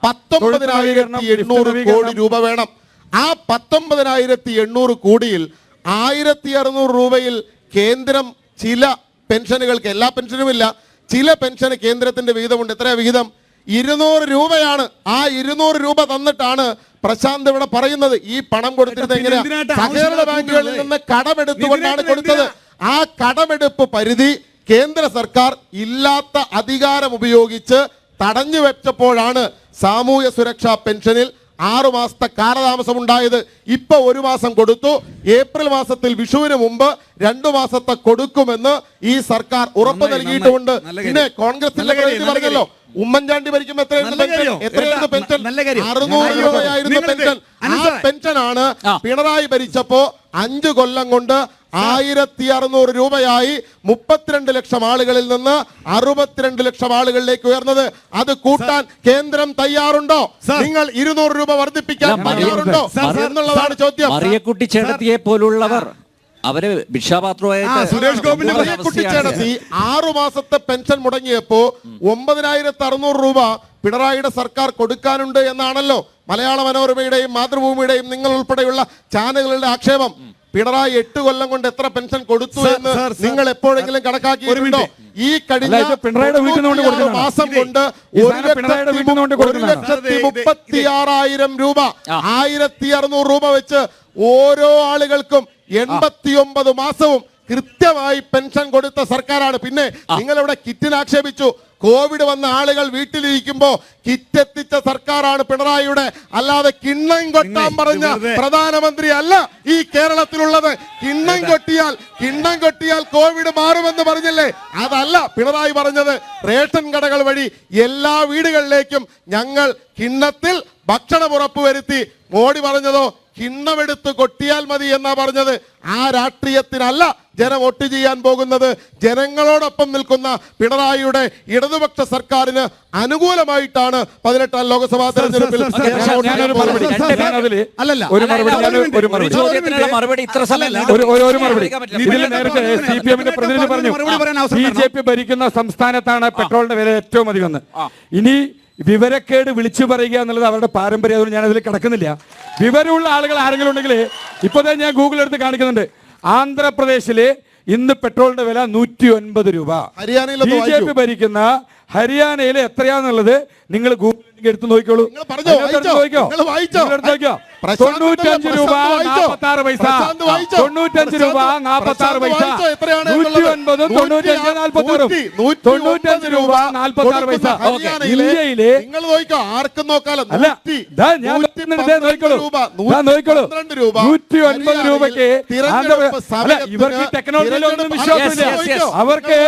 Speaker 3: 19,800 കോടി രൂപ വേണം. ആ 19,800 കോടിയിൽ 1,600 രൂപയിൽ കേന്ദ്രം ചില പെൻഷനുകൾക്ക്, എല്ലാ പെൻഷനുമില്ല, ചില പെൻഷന് കേന്ദ്രത്തിന്റെ വിഹിതമുണ്ട്. എത്രയാ വിഹിതം? 200 രൂപയാണ്. ആ 200 രൂപ തന്നിട്ടാണ് പ്രശാന്ത് ഇവിടെ പറയുന്നത് ഈ പണം കൊടുത്തിരുന്നത് എങ്ങനെയാ? സഹകരണ ബാങ്കുകളിൽ നിന്ന് കടമെടുത്തുകൊണ്ടാണ് കൊടുത്തത്. ആ കടമെടുപ്പ് പരിധി കേന്ദ്ര സർക്കാർ ഇല്ലാത്ത അധികാരം ഉപയോഗിച്ച് തടഞ്ഞു വെച്ചപ്പോഴാണ് സാമൂഹ്യ സുരക്ഷാ പെൻഷനിൽ 6 മാസത്തെ കാലതാമസം ഉണ്ടായത്. ഇപ്പൊ 1 മാസം കൊടുത്തു. ഏപ്രിൽ മാസത്തിൽ വിഷുവിന് മുമ്പ് 2 മാസത്തെ കൊടുക്കുമെന്ന് ഈ സർക്കാർ ഉറപ്പ് നൽകിയിട്ടുമുണ്ട്. പിന്നെ കോൺഗ്രസിന്റെ പറഞ്ഞല്ലോ, ഉമ്മൻചാണ്ടി ഭരിക്കുമ്പോൾ എത്രയായിരുന്നു പെൻഷൻ? 600 രൂപയായിരുന്നു പെൻഷൻ. ആ പെൻഷനാണ് പിണറായി ഭരിച്ചപ്പോ 5 കൊല്ലം കൊണ്ട് 1,600 രൂപയായി 32 ലക്ഷം ആളുകളിൽ നിന്ന് 62 ലക്ഷം ആളുകളിലേക്ക് ഉയർന്നത്. അത് കൂട്ടാൻ കേന്ദ്രം തയ്യാറുണ്ടോ? നിങ്ങൾ 200 രൂപ വർദ്ധിപ്പിക്കാൻ തയ്യാറുണ്ടോ എന്നുള്ളതാണ് ചോദ്യം.
Speaker 1: മറിയക്കുട്ടി ചേട്ടത്തിയെ പോലുള്ളവർ അവര് ഭിക്ഷാപാത്രമായിട്ട്
Speaker 3: സുരേഷ് ഗോപിന്റെ കുട്ടിച്ചേടത്തി 6 മാസത്തെ പെൻഷൻ മുടങ്ങിയപ്പോ 9,600 രൂപ പിണറായിയുടെ സർക്കാർ കൊടുക്കാനുണ്ട് എന്നാണല്ലോ മലയാള മനോരമയുടെയും മാതൃഭൂമിയുടെയും നിങ്ങൾ ഉൾപ്പെടെയുള്ള ചാനലുകളുടെ ആക്ഷേപം. പിണറായി 8 കൊല്ലം കൊണ്ട് എത്ര പെൻഷൻ കൊടുത്തു എന്ന് നിങ്ങൾ എപ്പോഴെങ്കിലും കണക്കാക്കിയിട്ടുണ്ടോ? ഈ കഴിഞ്ഞ മാസം കൊണ്ട് 1,36,000 രൂപ 1,600 രൂപ വെച്ച് ഓരോ ആളുകൾക്കും 89 മാസവും കൃത്യമായി പെൻഷൻ കൊടുത്ത സർക്കാരാണ്. പിന്നെ നിങ്ങൾ ഇവിടെ കിറ്റിന് ആക്ഷേപിച്ചു. കോവിഡ് വന്ന ആളുകൾ വീട്ടിലിരിക്കുമ്പോ കിറ്റ് എത്തിച്ച സർക്കാരാണ് പിണറായിയുടെ, അല്ലാതെ കിണ്ണം കൊട്ടാൻ പറഞ്ഞ പ്രധാനമന്ത്രി അല്ല ഈ കേരളത്തിലുള്ളത്. കിണ്ണം കൊട്ടിയാൽ കോവിഡ് മാറുമെന്ന് പറഞ്ഞില്ലേ, അതല്ല പിണറായി പറഞ്ഞത്. റേഷൻ കടകൾ വഴി എല്ലാ വീടുകളിലേക്കും ഞങ്ങൾ കിണ്ണത്തിൽ ഭക്ഷണം ഉറപ്പുവരുത്തി. മോഡി പറഞ്ഞതോ കിണ്ണമെടുത്ത് കൊട്ടിയാൽ മതി എന്നാ പറഞ്ഞത്. ആ രാഷ്ട്രീയത്തിനല്ല ജനം വോട്ട് ചെയ്യാൻ പോകുന്നത്. ജനങ്ങളോടൊപ്പം നിൽക്കുന്ന പിണറായിയുടെ ഇടതുപക്ഷ സർക്കാരിന് അനുകൂലമായിട്ടാണ് 18ാം ലോക്സഭാ തെരഞ്ഞെടുപ്പിൽ
Speaker 4: BJP ഭരിക്കുന്ന സംസ്ഥാനത്താണ് പെട്രോളിന്റെ വില ഏറ്റവും അധികം. ഇനി വിവരക്കേട് വിളിച്ചു പറയുക എന്നുള്ളത് അവരുടെ പാരമ്പര്യം. അതുകൊണ്ട് ഞാൻ അതിൽ കിടക്കുന്നില്ല. വിവരമുള്ള ആളുകൾ ആരെങ്കിലും ഉണ്ടെങ്കിൽ ഇപ്പൊ തന്നെ ഞാൻ ഗൂഗിൾ എടുത്ത് കാണിക്കുന്നുണ്ട്. ആന്ധ്രാപ്രദേശില് ഇന്ന് പെട്രോളിന്റെ വില 109 രൂപ. BJP ഭരിക്കുന്ന ഹരിയാനയിൽ എത്രയാന്നുള്ളത് നിങ്ങൾ ഗൂഗിൾ എടുത്ത് നോക്കിക്കോളൂ. 95 രൂപ 46 പൈസ, 95 രൂപ 46 പൈസ, 109, 95, 46, 95 രൂപ 46 പൈസ. ഇന്ത്യയിലെ
Speaker 3: ആർക്കും നോക്കാലോ.
Speaker 4: അല്ല, ഞാൻ നോക്കിക്കോളൂ, 109 രൂപയ്ക്ക് ഇവർക്ക് ടെക്നോളജിയിലൊന്നും വിശ്വാസമില്ല. അവർക്ക്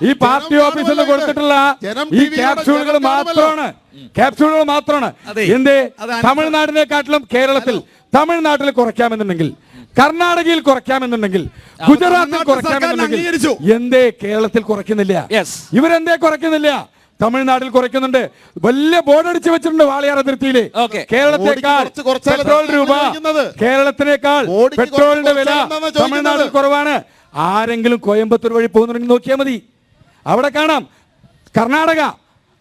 Speaker 4: ഈ പാർട്ടി ഓഫീസിൽ നിന്ന് കൊടുത്തിട്ടുള്ള ഈ ക്യാപ്സ്യൂളുകൾ മാത്രമാണ്. എന്തേ തമിഴ്നാടിനെക്കാട്ടിലും കേരളത്തിൽ, തമിഴ്നാട്ടിൽ കുറയ്ക്കാമെന്നുണ്ടെങ്കിൽ, കർണാടകയിൽ കുറയ്ക്കാമെന്നുണ്ടെങ്കിൽ, ഗുജറാത്തിൽ കുറയ്ക്കാമെന്നുണ്ടെങ്കിൽ എന്തേ കേരളത്തിൽ കുറയ്ക്കുന്നില്ല? ഇവരെന്തേ കുറയ്ക്കുന്നില്ല? തമിഴ്നാട്ടിൽ കുറയ്ക്കുന്നുണ്ട്. വലിയ ബോർഡ് അടിച്ചു വെച്ചിട്ടുണ്ട് വാളയാർ അതിർത്തിയില്. കേരളത്തെക്കാൾ പെട്രോൾ രൂപ, കേരളത്തിനേക്കാൾ പെട്രോളിന്റെ വില തമിഴ്നാട്ടിൽ കുറവാണ്. ആരെങ്കിലും കോയമ്പത്തൂർ വഴി പോകുന്നുണ്ടെങ്കിൽ നോക്കിയാൽ മതി, അവിടെ കാണാം. കർണാടക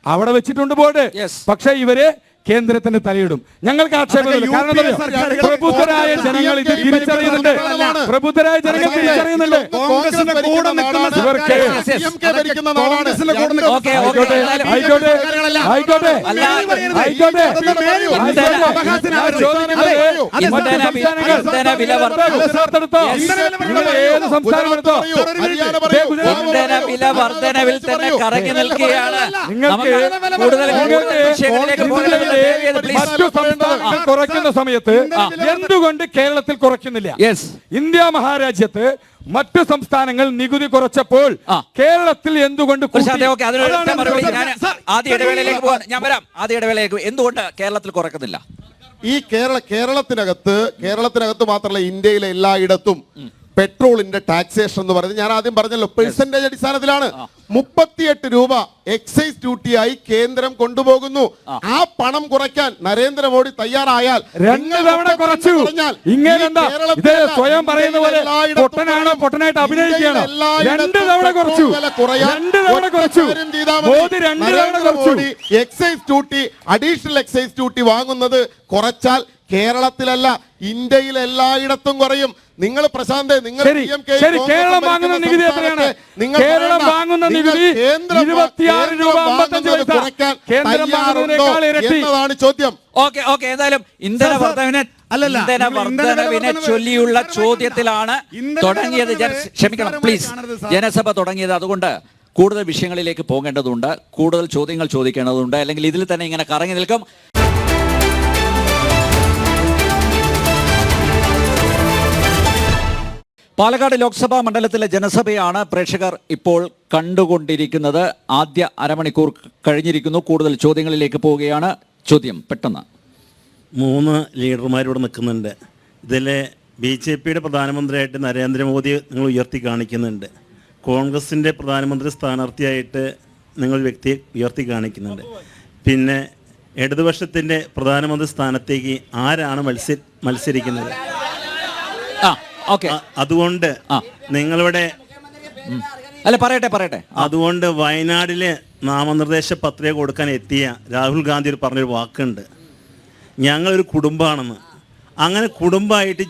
Speaker 4: അവിടെ വെച്ചിട്ടുണ്ട് ബോർഡ്. പക്ഷെ ഇവര് കേന്ദ്രത്തിന് തലയിടും. ഞങ്ങൾക്ക് ആക്ഷേപമില്ല. കാരണം എന്താ അറിയോ? പ്രബുദ്ധരായ ജനങ്ങൾ ഇത് തിരിച്ചറിയുന്നുണ്ട്. പ്രബുദ്ധരായ ജനങ്ങൾ തിരിച്ചറിയുന്നുണ്ട്.
Speaker 5: കോൺഗ്രസിന്റെ കൂടെ നിൽക്കുന്ന
Speaker 4: ഇവർക്ക്
Speaker 5: കോൺഗ്രസിന്റെ കൂടെ നിൽക്കുന്ന
Speaker 4: ആയിക്കോട്ടെ ആയിക്കോട്ടെ ആയിക്കോട്ടെ ആയിക്കോട്ടെ ഏത് സംസ്ഥാനം എടുത്തോ
Speaker 1: വില വർധനവിൽ തന്നെ കറങ്ങി നിൽക്കുകയാണ്.
Speaker 4: മറ്റു സംസ്ഥാനങ്ങൾ കുറയ്ക്കുന്ന സമയത്ത് എന്തുകൊണ്ട് കേരളത്തിൽ കുറയ്ക്കുന്നില്ല? ഇന്ത്യ മഹാരാജ്യത്ത് മറ്റു സംസ്ഥാനങ്ങൾ നികുതി കുറച്ചപ്പോൾ കേരളത്തിൽ എന്തുകൊണ്ട്
Speaker 1: ആദ്യ ഇടവേളയിലേക്ക് പോകാൻ ഞാൻ വരാം. ആദ്യ ഇടവേളയിലേക്ക് എന്തുകൊണ്ട് കേരളത്തിൽ കുറയ്ക്കുന്നില്ല?
Speaker 3: ഈ കേരളത്തിനകത്ത് മാത്രമല്ല, ഇന്ത്യയിലെ എല്ലായിടത്തും പെട്രോളിന്റെ ടാക്സേഷൻ എന്ന് പറയുന്നത് ഞാൻ ആദ്യം പറഞ്ഞല്ലോ പെർസെന്റേജ് അടിസ്ഥാനത്തിലാണ്. 38 രൂപ എക്സൈസ് ഡ്യൂട്ടിയായി കേന്ദ്രം കൊണ്ടുപോകുന്നു. ആ പണം കുറയ്ക്കാൻ നരേന്ദ്രമോദി തയ്യാറായാൽ
Speaker 4: 2 തവണ കുറച്ചു. ഇങ്ങനെന്താ ഇത് സ്വയം പറയുന്ന പോലെ പൊട്ടനാണോ പൊട്ടനായിട്ട് അഭിനയിക്കുകയാണോ? 2 തവണ കുറച്ചു. 2 തവണ കുറച്ചു. മോദി 2 തവണ കുറച്ചു.
Speaker 3: Excise duty, additional excise duty വാങ്ങുന്നത് കുറച്ചാൽ കേരളത്തിലല്ല ഇന്ത്യയിൽ എല്ലായിടത്തും കുറയും. നിങ്ങൾ പ്രശാന്തേ, നിങ്ങൾ
Speaker 4: കേരളം വാങ്ങുന്ന നികുതി എത്രയാണ്? കേരളം വാങ്ങുന്ന നികുതി 26 രൂപ 55 പൈസ. കേന്ദ്രം വാങ്ങുന്നതിനേക്കാൾ ഇരട്ടി
Speaker 3: എന്നതാണ് ചോദ്യം.
Speaker 1: ഓക്കെ ഏതായാലും ഇന്ധന വർധനവിനെ ചൊല്ലിയുള്ള ചോദ്യത്തിലാണ് തുടങ്ങിയത്. ക്ഷമിക്കണം പ്ലീസ്, ജനസഭ തുടങ്ങിയത്. അതുകൊണ്ട് കൂടുതൽ വിഷയങ്ങളിലേക്ക് പോകേണ്ടതുണ്ട്, കൂടുതൽ ചോദ്യങ്ങൾ ചോദിക്കേണ്ടതുണ്ട്. അല്ലെങ്കിൽ ഇതിൽ തന്നെ ഇങ്ങനെ കറങ്ങി നിൽക്കും. പാലക്കാട് ലോക്സഭാ മണ്ഡലത്തിലെ ജനസഭയാണ് പ്രേക്ഷകർ ഇപ്പോൾ കണ്ടുകൊണ്ടിരിക്കുന്നത്. ആദ്യ അരമണിക്കൂർ കഴിഞ്ഞിരിക്കുന്നു. കൂടുതൽ ചോദ്യങ്ങളിലേക്ക് പോവുകയാണ്. ചോദ്യം പെട്ടെന്ന്.
Speaker 6: 3 ലീഡർമാരിവിടെ നിൽക്കുന്നുണ്ട്. ഇതിൽ BJPയുടെ പ്രധാനമന്ത്രിയായിട്ട് നരേന്ദ്രമോദി നിങ്ങൾ ഉയർത്തി കാണിക്കുന്നുണ്ട്. കോൺഗ്രസിൻ്റെ പ്രധാനമന്ത്രി സ്ഥാനാർത്ഥിയായിട്ട് നിങ്ങൾ വ്യക്തിയെ ഉയർത്തി കാണിക്കുന്നുണ്ട്. പിന്നെ ഇടതുപക്ഷത്തിൻ്റെ പ്രധാനമന്ത്രി സ്ഥാനത്തേക്ക് ആരാണ് മത്സരിക്കുന്നത്? അതുകൊണ്ട് നിങ്ങളിവിടെ
Speaker 1: പറയട്ടെ.
Speaker 6: അതുകൊണ്ട് വയനാട്ടിലെ നാമനിർദ്ദേശ പത്രിക കൊടുക്കാൻ എത്തിയ രാഹുൽ ഗാന്ധി പറഞ്ഞൊരു വാക്കുണ്ട്, ഞങ്ങളൊരു കുടുംബമാണെന്ന്. അങ്ങനെ കുടുംബമായിട്ട്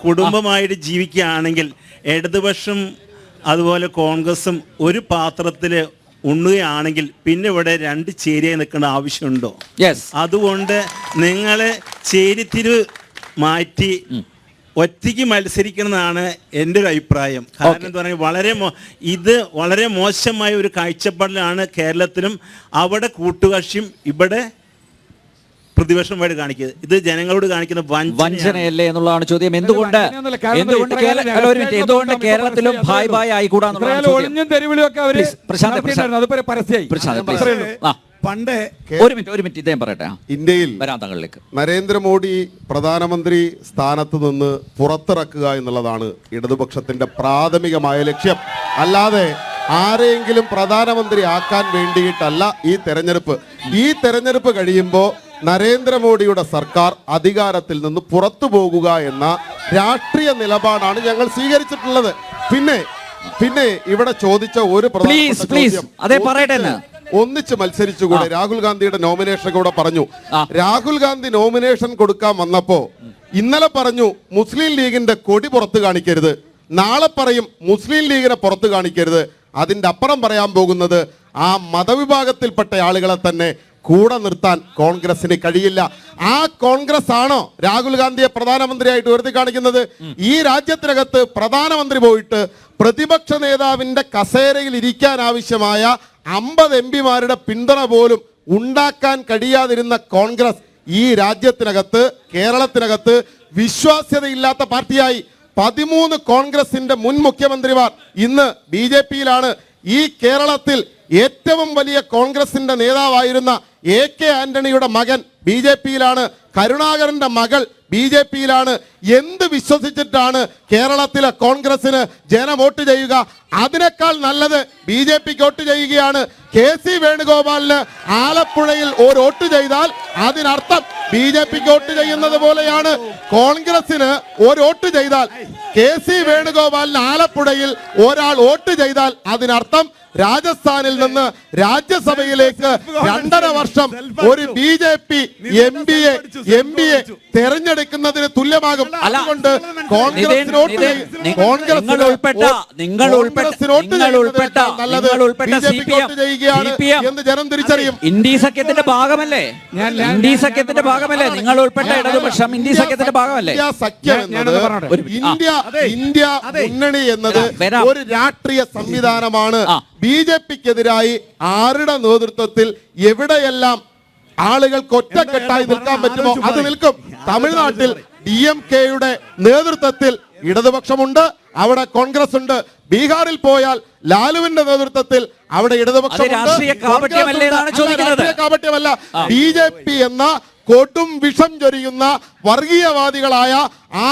Speaker 6: കുടുംബമായിട്ട് ജീവിക്കുകയാണെങ്കിൽ ഇടതുപക്ഷം അതുപോലെ കോൺഗ്രസും ഒരു പാത്രത്തിൽ ഉണ്ണുകയാണെങ്കിൽ പിന്നെ ഇവിടെ 2 ചേരിയായി നിൽക്കേണ്ട ആവശ്യമുണ്ടോ? അതുകൊണ്ട് നിങ്ങൾ ചേരിത്തിരിവ് മാറ്റി ഒറ്റയ്ക്ക് മത്സരിക്കണമെന്നാണ് എൻ്റെ ഒരു അഭിപ്രായം. കാരണം എന്താ പറയുക, വളരെ മോശമായ ഒരു കാഴ്ചപ്പാടിലാണ് കേരളത്തിലും അവിടെ കൂട്ടുകക്ഷിയും ഇവിടെ പ്രതിപക്ഷമായിട്ട് കാണിക്കുന്നത്. ഇത് ജനങ്ങളോട് കാണിക്കുന്ന
Speaker 1: വഞ്ചനയല്ലേ എന്നുള്ളതാണ് ചോദ്യം. എന്തുകൊണ്ട് കേരളത്തിലും ഭായ് ഭായ് ആയിക്കൂടാന്നുള്ള ഒരു മിനിറ്റ് ഇദ്ദേഹം പറയട്ടെ.
Speaker 3: ഇന്ത്യയിൽ നരേന്ദ്രമോദി പ്രധാനമന്ത്രി സ്ഥാനത്ത് നിന്ന് പുറത്തിറക്കുക എന്നുള്ളതാണ് ഇടതുപക്ഷത്തിന്റെ പ്രാഥമികമായ ലക്ഷ്യം. അല്ലാതെ ആരെങ്കിലും പ്രധാനമന്ത്രി ആക്കാൻ വേണ്ടിയിട്ടല്ല ഈ തെരഞ്ഞെടുപ്പ്. ഈ തെരഞ്ഞെടുപ്പ് കഴിയുമ്പോൾ നരേന്ദ്രമോദിയുടെ സർക്കാർ അധികാരത്തിൽ നിന്ന് പുറത്തു പോകുക എന്ന രാഷ്ട്രീയ നിലപാടാണ് ഞങ്ങൾ സ്വീകരിച്ചിട്ടുള്ളത്. പിന്നെ ഇവിടെ ചോദിച്ച ഒരു ഒന്നിച്ച് മത്സരിച്ചുകൂടെ? രാഹുൽ ഗാന്ധിയുടെ നോമിനേഷൻ കൂടെ പറഞ്ഞു. രാഹുൽ ഗാന്ധി നോമിനേഷൻ കൊടുക്കാൻ വന്നപ്പോ ഇന്നലെ പറഞ്ഞു മുസ്ലിം ലീഗിന്റെ കൊടി പുറത്ത് കാണിക്കരുത്, നാളെ പറയും മുസ്ലിം ലീഗിനെ പുറത്ത് കാണിക്കരുത്. അതിന്റെ അപ്പുറം പറയാൻ പോകുന്നത് ആ മതവിഭാഗത്തിൽപ്പെട്ട ആളുകളെ തന്നെ കൂടെ നിർത്താൻ കോൺഗ്രസിന് കഴിയില്ല. ആ കോൺഗ്രസ് ആണോ രാഹുൽ ഗാന്ധിയെ പ്രധാനമന്ത്രിയായിട്ട് ഉയർത്തി കാണിക്കുന്നത്? ഈ രാജ്യത്തിനകത്ത് പ്രധാനമന്ത്രി പോയിട്ട് പ്രതിപക്ഷ നേതാവിന്റെ കസേരയിൽ ഇരിക്കാൻ ആവശ്യമായ 50 MP-മാരുടെ പിന്തുണ പോലും ഉണ്ടാക്കാൻ കഴിയാതിരുന്ന കോൺഗ്രസ് ഈ രാജ്യത്തിനകത്ത്, കേരളത്തിനകത്ത് വിശ്വാസ്യതയില്ലാത്ത പാർട്ടിയായി. 13 കോൺഗ്രസിന്റെ മുൻ മുഖ്യമന്ത്രിമാർ ഇന്ന് BJP-യിലാണ്. ഈ കേരളത്തിൽ ഏറ്റവും വലിയ കോൺഗ്രസിന്റെ നേതാവായിരുന്ന AK ആന്റണിയുടെ മകൻ BJP-യിലാണ്. കരുണാകരന്റെ മകൾ BJP-യിലാണ്. എന്ത് വിശ്വസിച്ചിട്ടാണ് കേരളത്തിലെ കോൺഗ്രസിന് ജനം വോട്ട് ചെയ്യുക? അതിനേക്കാൾ നല്ലത് BJP-ക്ക് വോട്ട് ചെയ്യുകയാണ്. KC വേണുഗോപാലിന് ആലപ്പുഴയിൽ ഒരു വോട്ട് ചെയ്താൽ അതിനർത്ഥം BJP-ക്ക് വോട്ട് ചെയ്യുന്നത് പോലെയാണ്. കോൺഗ്രസിന് ഒരു വോട്ട് ചെയ്താൽ, KC വേണുഗോപാലിന് ആലപ്പുഴയിൽ ഒരാൾ വോട്ട് ചെയ്താൽ അതിനർത്ഥം രാജസ്ഥാനിൽ നിന്ന് രാജ്യസഭയിലേക്ക് 2.5 വർഷം ഒരു BJP MBA തെരഞ്ഞെടുക്കുന്നതിന് തുല്യമാകും. അതുകൊണ്ട് കോൺഗ്രസിനോട്ട് എന്ന് ജനം തിരിച്ചറിയും.
Speaker 1: ഇന്ത്യ സഖ്യത്തിന്റെ ഭാഗമല്ലേ? ഇന്ത്യ സഖ്യത്തിന്റെ ഭാഗമല്ലേ? നിങ്ങൾ ഉൾപ്പെട്ട ഇടതുപക്ഷം ഇന്ത്യ സഖ്യത്തിന്റെ ഭാഗമല്ലേ?
Speaker 3: സഖ്യം എന്നത് ഇന്ത്യ മുന്നണി എന്നത് ഒരു രാഷ്ട്രീയ സംവിധാനമാണ്. BJPക്കെതിരായി ആരുടെ നേതൃത്വത്തിൽ എവിടെയെല്ലാം ആളുകൾക്ക് ഒറ്റക്കെട്ടായി നിൽക്കാൻ പറ്റുമോ അത് നിൽക്കും. തമിഴ്നാട്ടിൽ DMKയുടെ നേതൃത്വത്തിൽ ഇടതുപക്ഷമുണ്ട്, അവിടെ കോൺഗ്രസ് ഉണ്ട്. ബീഹാറിൽ പോയാൽ ലാലുവിന്റെ നേതൃത്വത്തിൽ അവിടെ ഇടതുപക്ഷമുണ്ട്.
Speaker 1: രാഷ്ട്രീയ
Speaker 3: കാപട്യമല്ല. BJP എന്ന കൊടും വിഷം ചൊരിയുന്ന വർഗീയവാദികളായ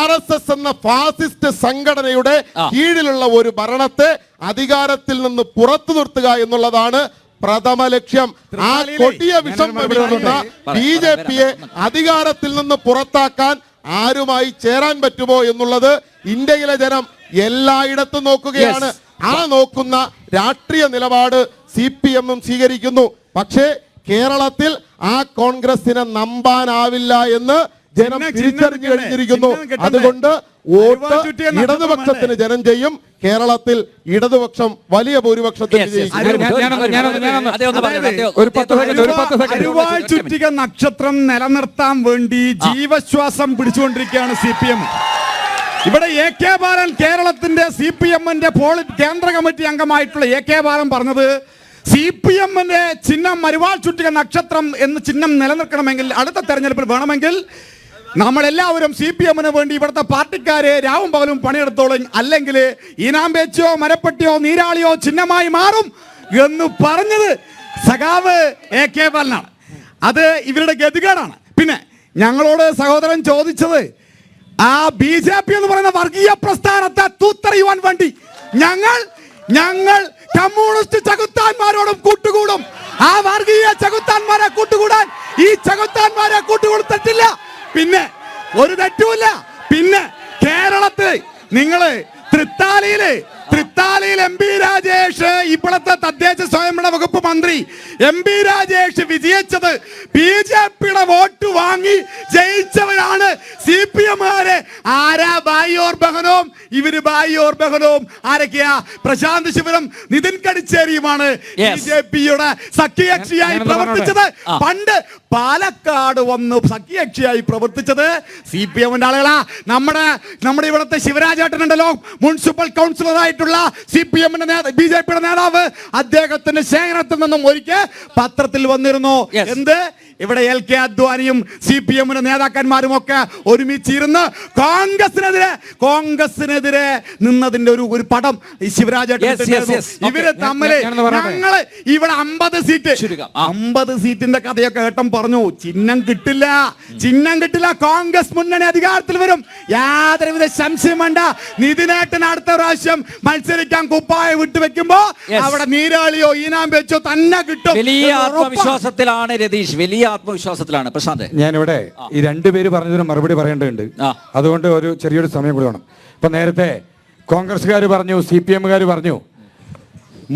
Speaker 3: RSS എന്ന ഫാസിസ്റ്റ് സംഘടനയുടെ കീഴിലുള്ള ഒരു ഭരണത്തെ അധികാരത്തിൽ നിന്ന് പുറത്തു നിർത്തുക എന്നുള്ളതാണ് പ്രഥമ ലക്ഷ്യം. ആ കൊടിയ വിഷം പകരുന്ന BJPയെ അധികാരത്തിൽ നിന്ന് പുറത്താക്കാൻ ആരുമായി ചേരാൻ പറ്റുമോ എന്നുള്ളത് ഇന്ത്യയിലെ ജനം എല്ലായിടത്തും നോക്കുകയാണ്. ആ നോക്കുന്ന രാഷ്ട്രീയ നിലപാട് CPM സ്വീകരിക്കുന്നു. പക്ഷേ കേരളത്തിൽ ആ കോൺഗ്രസിനെ നമ്പാനാവില്ല എന്ന് ജനം തിരിച്ചറിഞ്ഞു കഴിഞ്ഞിരിക്കുന്നു. അതുകൊണ്ട് വോട്ട് ഇടതുപക്ഷത്തിന് ജനം ചെയ്യും. കേരളത്തിൽ ഇടതുപക്ഷം വലിയ ഭൂരിപക്ഷത്തിന്
Speaker 5: അരിവാൾ ചുറ്റിക നക്ഷത്രം നിലനിർത്താൻ വേണ്ടി ജീവശ്വാസം പിടിച്ചുകൊണ്ടിരിക്കുകയാണ് CPM. ഇവിടെ AK ബാലൻ, കേരളത്തിന്റെ CPMന്റെ കേന്ദ്ര കമ്മിറ്റി അംഗമായിട്ടുള്ള AK ബാലൻ പറഞ്ഞത് CPMന്റെ ചിഹ്നം അരിവാൾ ചുറ്റിക നക്ഷത്രം എന്ന ചിഹ്നം നിലനിൽക്കണമെങ്കിൽ അടുത്ത തെരഞ്ഞെടുപ്പിൽ വേണമെങ്കിൽ നമ്മളെല്ലാവരും CPMന് വേണ്ടി ഇവിടുത്തെ പാർട്ടിക്കാരെ രാവും പകലും പണിയെടുത്തോളും, അല്ലെങ്കിൽ ഈനാമ്പേച്ചോ മരപ്പട്ടിയോ നീരാളിയോ ചിഹ്നമായി മാറും എന്ന് പറഞ്ഞത് സഖാവ് AK ബാലനാണ്. അത് ഇവരുടെ ഗതികേടാണ്. പിന്നെ ഞങ്ങളോട് സഹോദരൻ ചോദിച്ചത് ആ BJP എന്ന് പറയുന്ന വർഗീയ പ്രസ്ഥാനത്തെ തൂത്തെറിയുവാൻ വേണ്ടി ഞങ്ങൾ കമ്മ്യൂണിസ്റ്റ് ചകുത്താന്മാരോടും കൂട്ടുകൂടും. ആ വർഗീയ ചകുത്താന്മാരെ കൂട്ടുകൂടാൻ ഈ ചകുത്താന്മാരെ കൂട്ടുകൊടുത്തിട്ടില്ല. പിന്നെ ഒരു തെറ്റുമില്ല. പിന്നെ കേരളത്തിൽ നിങ്ങള് തൃത്താലയിൽ MP രാജേഷ്, ഇപ്പോഴത്തെ തദ്ദേശ സ്വയംഭരണ വകുപ്പ് മന്ത്രി MP രാജേഷ് വിജയിച്ചത് BJPയുടെ വോട്ട് വാങ്ങി ജയിച്ചവരാണ് CPMകാര്. ആരാ ഭായി ഓർ ബഹനോം? ഇവര് ഭായി ഓർ ബഹനോം ആരൊക്കെയാ? പ്രശാന്ത് ശിവനും നിതിൻ കടിച്ചേരിയുമാണ് BJPയുടെ സഖ്യകക്ഷിയായി പ്രവർത്തിച്ചത്. പണ്ട് പാലക്കാട് വന്ന് സഖ്യകക്ഷിയായി പ്രവർത്തിച്ചത് CPMന്റെ ആളുകളാ. നമ്മുടെ ഇവിടുത്തെ ശിവരാജേട്ടനുണ്ടല്ലോ, മുനിസിപ്പൽ കൗൺസിലർ ആയിട്ടുള്ള CPMന്റെ BJPയുടെ നേതാവ്, അദ്ദേഹത്തിന്റെ ശേഖരത്തിൽ നിന്നും ഒരിക്കൽ പത്രത്തിൽ വന്നിരുന്നു. എന്ത്? ഇവിടെ LK അദ്വാനിയും CPMന്റെ നേതാക്കന്മാരും ഒക്കെ ഒരുമിച്ചിരുന്ന് കോൺഗ്രസിനെതിരെ നിന്നതിന്റെ ഒരു പടം ശിവരാജേട്ടൻ. ഇവര് തമ്മില് ഞങ്ങള് ഇവിടെ 50 സീറ്റിന്റെ കഥയൊക്കെ ഏട്ടം പറഞ്ഞു. ചിഹ്നം കിട്ടില്ല. കോൺഗ്രസ് മുന്നണി അധികാരത്തിൽ വരും, യാതൊരുവിധ സംശയം വേണ്ട. നിതിനേട്ടൻ അടുത്ത പ്രാവശ്യം മത്സരിക്കാൻ കുപ്പായ വിട്ടുവെക്കുമ്പോ അവിടെ നീരാളിയോ ഈനാമ്പേച്ചോ തന്നെ കിട്ടും.
Speaker 1: വലിയ ആത്മവിശ്വാസത്തിലാണ് രതീഷ്, വലിയ ആത്മവിശ്വാസത്തിലാണ്. പ്രശാന്ത്,
Speaker 4: ഞാനിവിടെ ഈ രണ്ടുപേര് പറഞ്ഞതിന് മറുപടി പറയേണ്ടതുണ്ട്. അതുകൊണ്ട് ചെറിയൊരു സമയം കൂടി വേണം. ഇപ്പൊ നേരത്തെ കോൺഗ്രസ്സുകാർ പറഞ്ഞു, CPMകാർ പറഞ്ഞു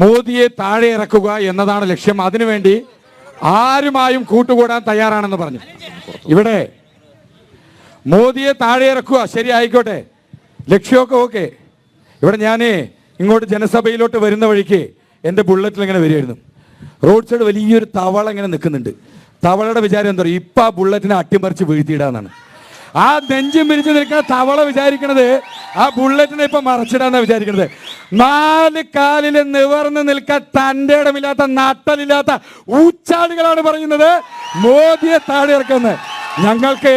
Speaker 4: മോദിയെ താഴെ ഇറക്കുക എന്നതാണ് ലക്ഷ്യം, അതിനുവേണ്ടി ആരുമായും കൂട്ടുകൂടാൻ തയ്യാറാണെന്ന് പറഞ്ഞു. ഇവിടെ മോദിയെ താഴെ ഇറക്കുക, ശരി, ആയിക്കോട്ടെ, ലക്ഷ്യമൊക്കെ ഓക്കെ. ഇവിടെ ഞാൻ ഇങ്ങോട്ട് ജനസഭയിലോട്ട് വരുന്ന വഴിക്ക് എൻ്റെ ബുള്ളറ്റിൽ ഇങ്ങനെ വരികയായിരുന്നു. റോഡ് സൈഡ് വലിയൊരു തവള ഇങ്ങനെ നിൽക്കുന്നുണ്ട്. തവളയുടെ വിചാരം എന്താ പറയുക, ഇപ്പം ആ ബുള്ളറ്റിനെ അട്ടിമറിച്ച് വീഴ്ത്തിയിടാന്നാണ്. ആ നെഞ്ചും പിരിച്ച് നിൽക്കുന്ന തവള വിചാരിക്കണത് ആ ബുള്ളറ്റിനെ ഇപ്പം മറച്ചിടാന്നാണ് വിചാരിക്കണത്. 4 കാലിൽ നിവർന്ന് നിൽക്കാൻ തൻ്റെ ഇടമില്ലാത്ത നട്ടലില്ലാത്ത ഊച്ചാളികളാണ് പറയുന്നത് മോദിയെ താഴെ ഇറക്കുന്നത്. ഞങ്ങൾക്ക്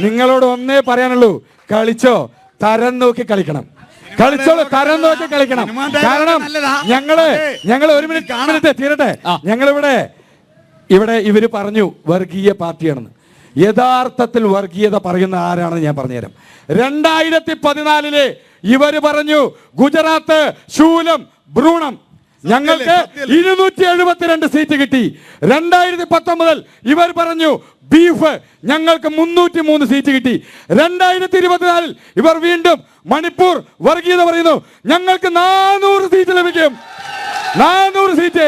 Speaker 4: നിങ്ങളോട് ഒന്നേ പറയാനുള്ളൂ, കളിച്ചോ, തരം നോക്കി കളിക്കണം. കളിച്ചോളൂ, തരം നോക്കി കളിക്കണം. കാരണം ഞങ്ങള് ഒരു മിനിറ്റ് തീരട്ടെ. ഞങ്ങളിവിടെ ഇവര് പറഞ്ഞു വർഗീയ പാർട്ടിയാണെന്ന്. യഥാർത്ഥത്തിൽ വർഗീയത പറയുന്ന ആരാണെന്ന് ഞാൻ പറഞ്ഞുതരാം. 2014 ഇവര് പറഞ്ഞു ഗുജറാത്ത് ശൂലം ഭ്രൂണം, ഞങ്ങൾക്ക് 272 സീറ്റ് കിട്ടി. 2019 ഇവർ പറഞ്ഞു ബീഫ്, ഞങ്ങൾക്ക് 303 സീറ്റ് കിട്ടി. 2024 ഇവർ വീണ്ടും മണിപ്പൂർ വർഗീയത പറയുന്നു, ഞങ്ങൾക്ക് 400 സീറ്റ് ലഭിക്കും. 400 സീറ്റ്.